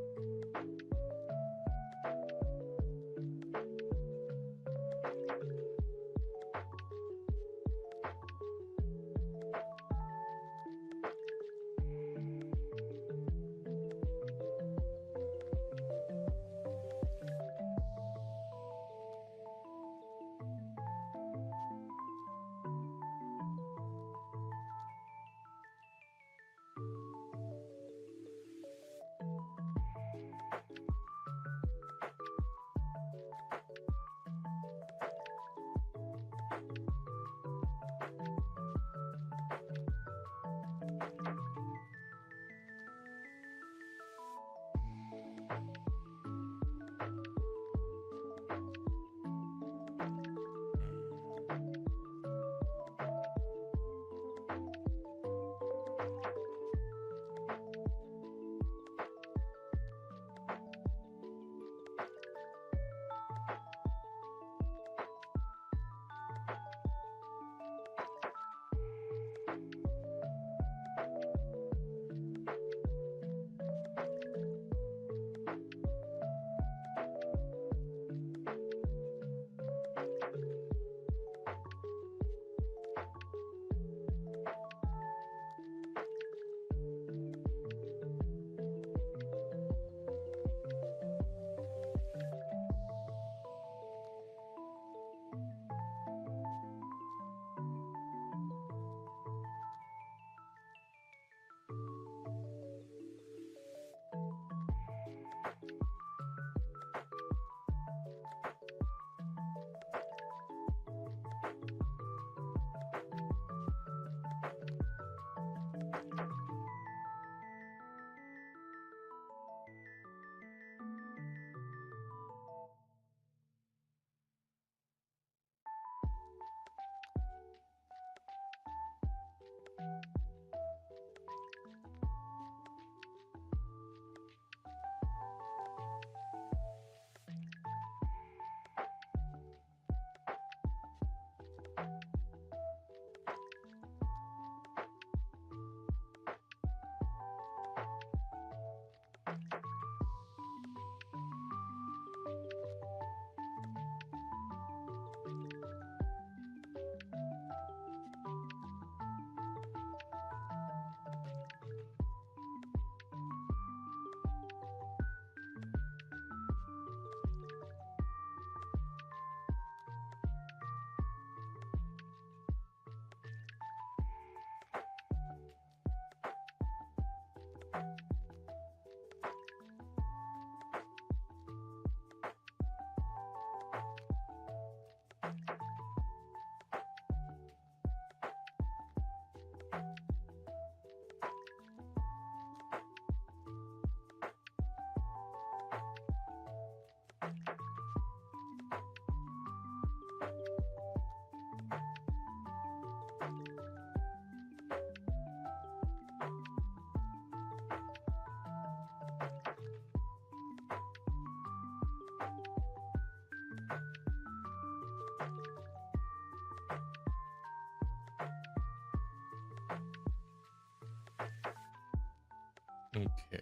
Okay.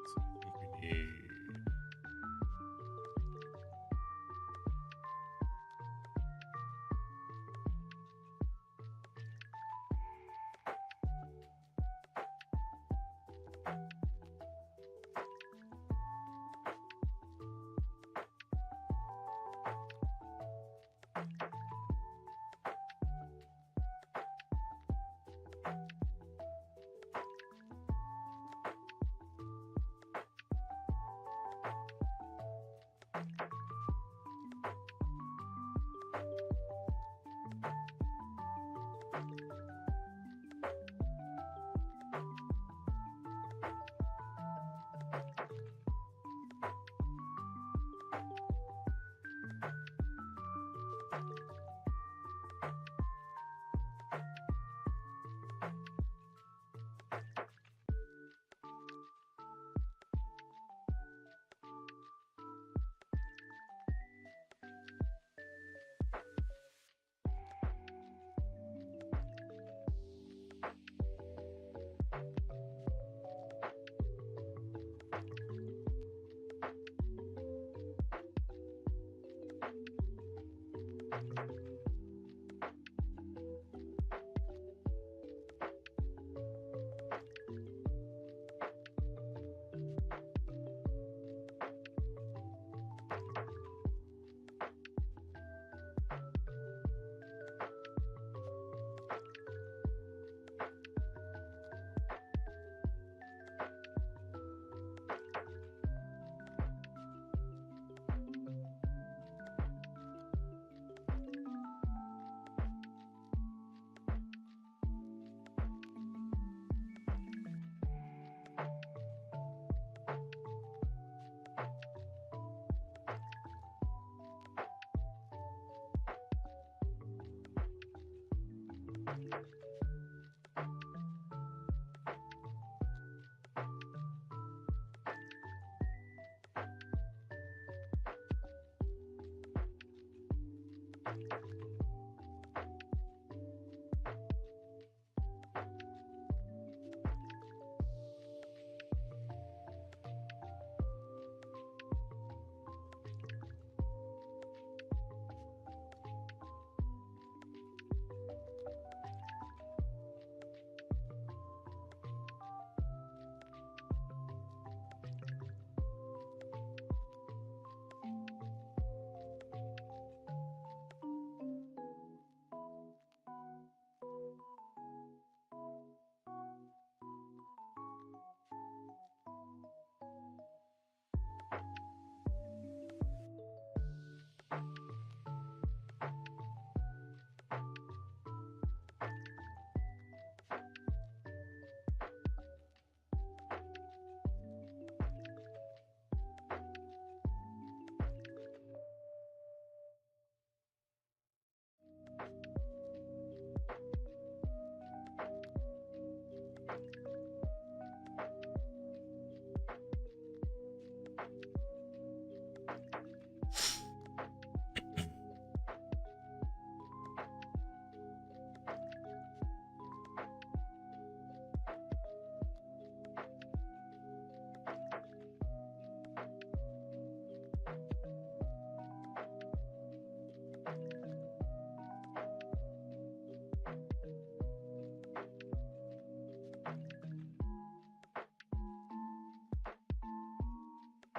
So I think we need.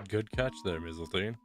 Good catch there, Mizzletine.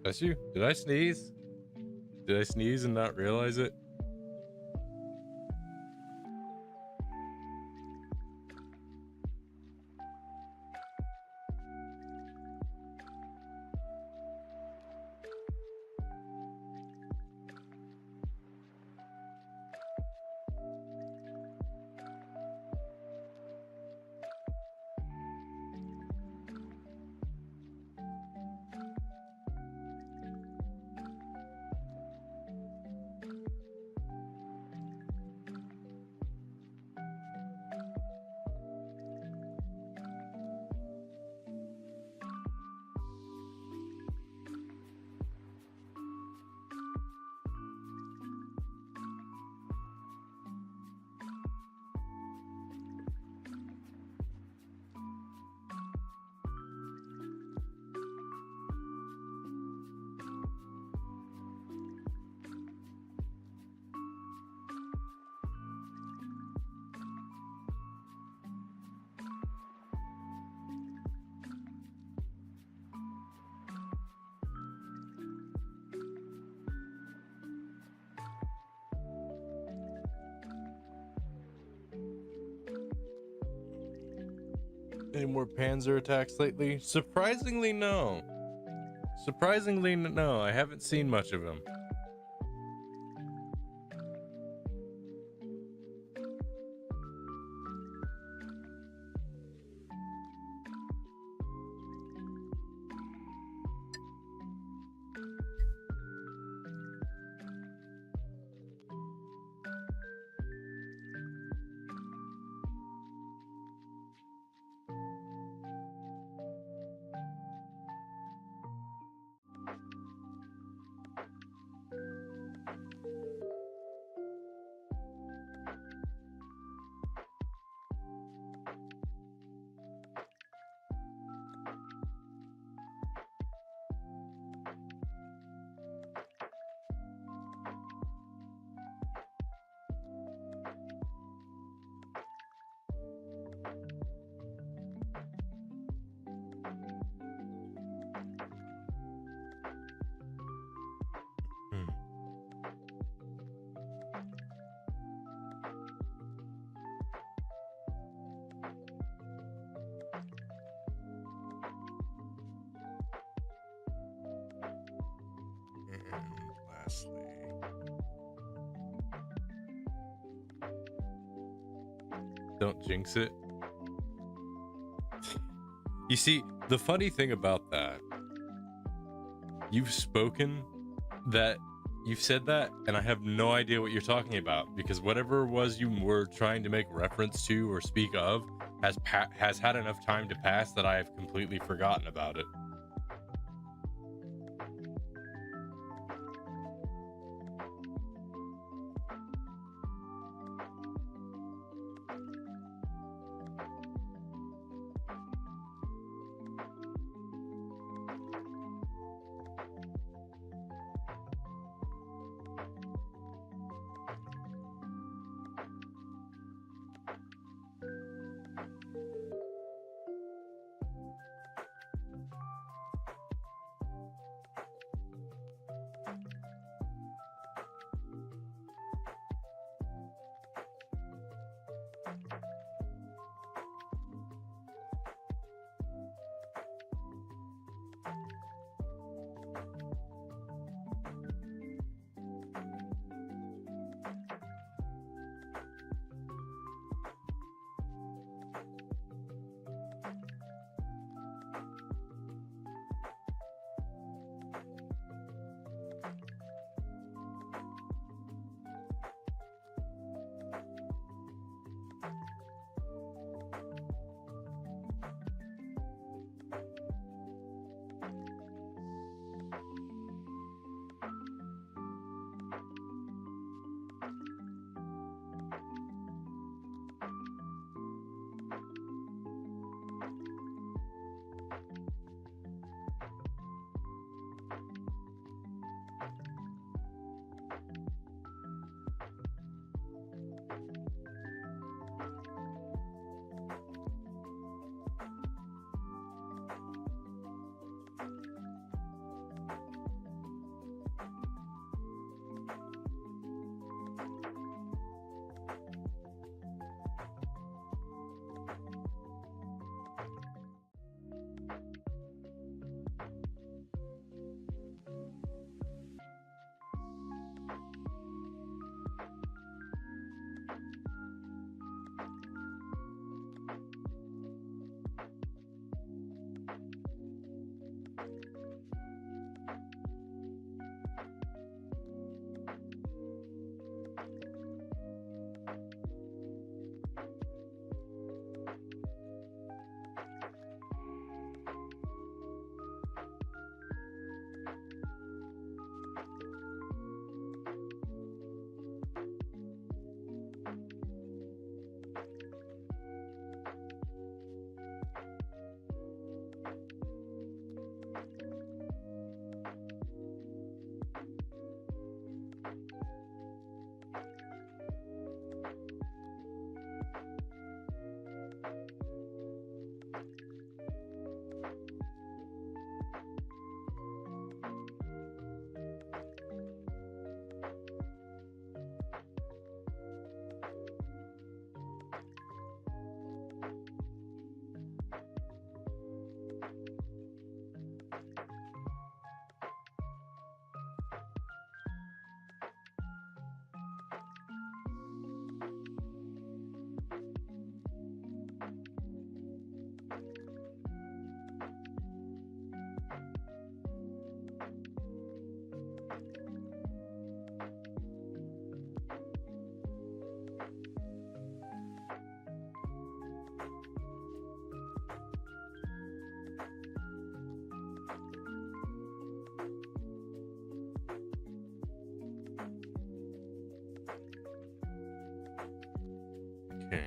That's you. Did I sneeze? Did I sneeze and not realize it? Any more Panzer attacks lately? Surprisingly, no. Surprisingly, no. I haven't seen much of him. And lastly, don't jinx it. You see, the funny thing about that, you've said that, and I have no idea what you're talking about, because whatever it was you were trying to make reference to or speak of has had enough time to pass that I have completely forgotten about it. Okay.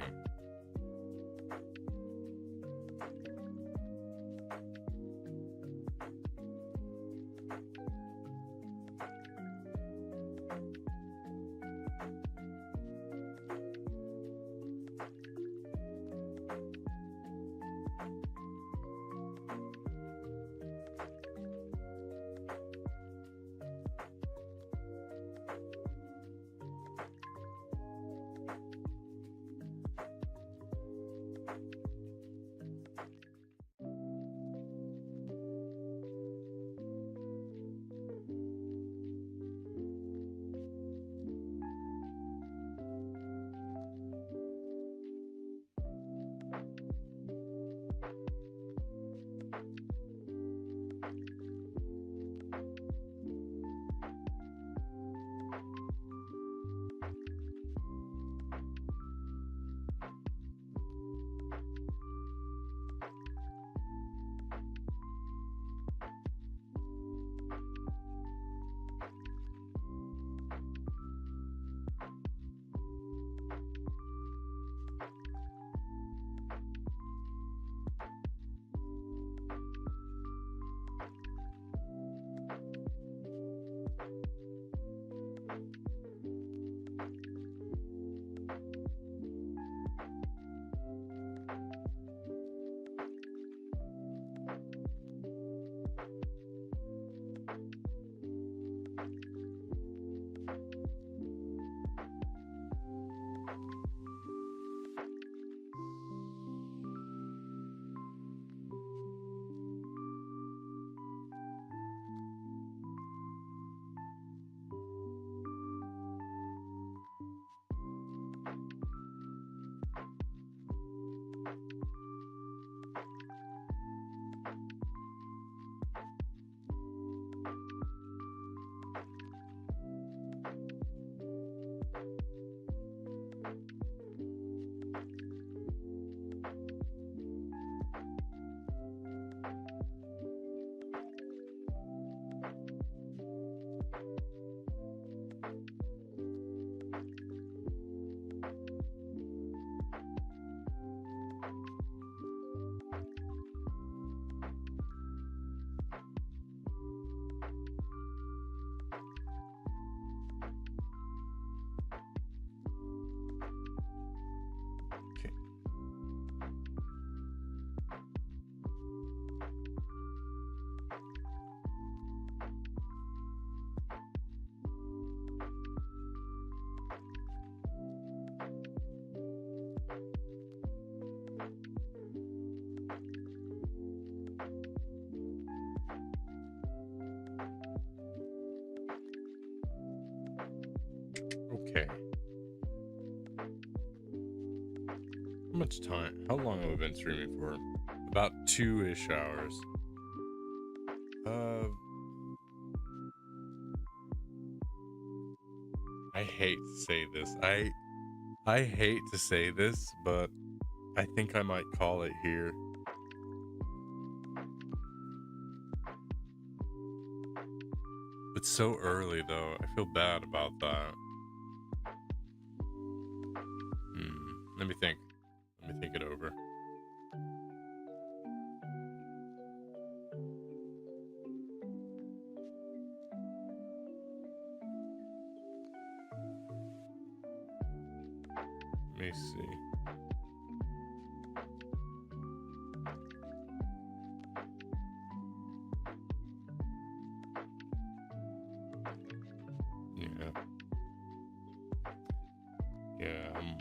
Okay. Okay. How much time? How long have I been streaming for? About 2-ish hours. I hate to say this. I hate to say this, but I think I might call it here. It's so early though. I feel bad about that. Let me think. Let me think it over. Let me see. Yeah, I'm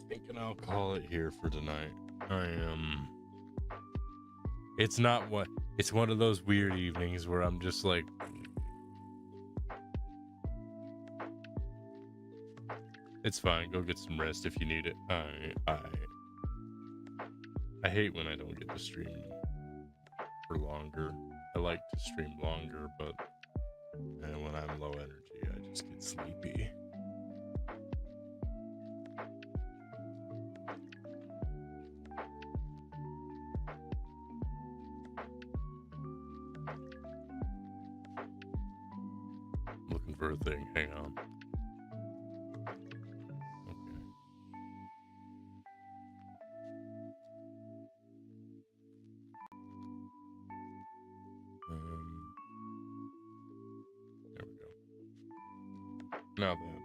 thinking I'll call it here for tonight. It's not what, it's one of those weird evenings where I'm just like, it's fine, go get some rest if you need it. I hate when I don't get to stream for longer. I like to stream longer, but when I'm low energy, I just get sleepy. Looking for a thing, hang on. Okay. Now then,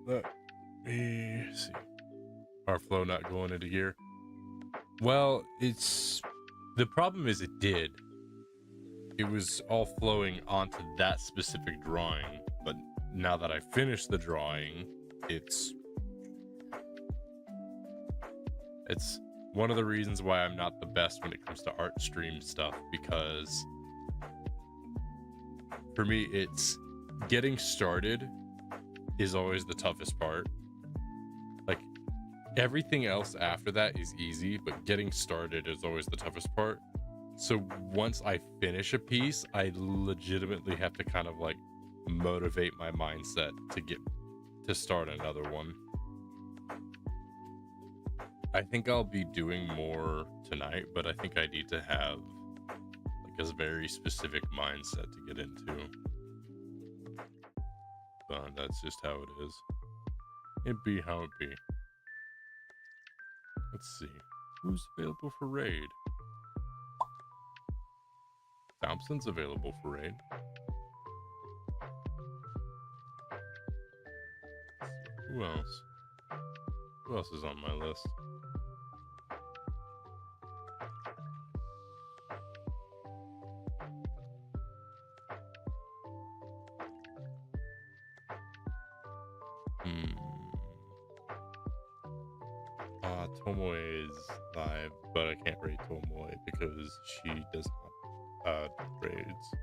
let me see. Our flow not going into gear. Well, the problem is it did. It was all flowing onto that specific drawing, but now that I finished the drawing, it's one of the reasons why I'm not the best when it comes to art stream stuff, because for me, it's getting started is always the toughest part. Like, everything else after that is easy, but getting started is always the toughest part. So once I finish a piece, I legitimately have to kind of like motivate my mindset to start another one. I think I'll be doing more tonight, but I think I need to have like a very specific mindset to get into. But that's just how it is. It be how it be. Let's see. Who's available for raid? Thompson's available for raid. Who else? Who else is on my list? Tomoe is live, but I can't raid Tomoe because she does not do raids.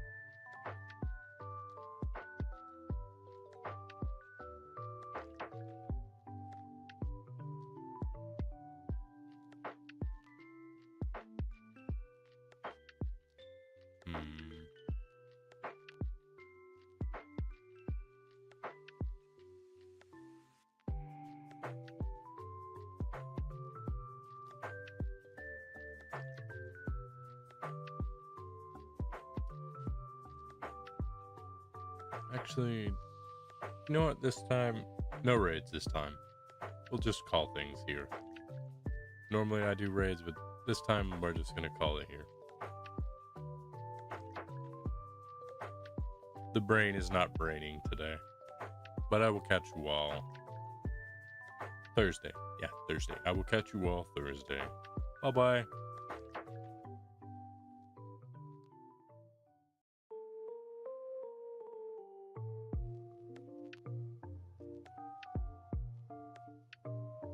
Actually, you know what? This time, no raids this time. We'll just call things here. Normally I do raids, but this time we're just gonna call it here. The brain is not braining today, but I will catch you all Thursday. Yeah, Thursday. I will catch you all Thursday. Bye-bye.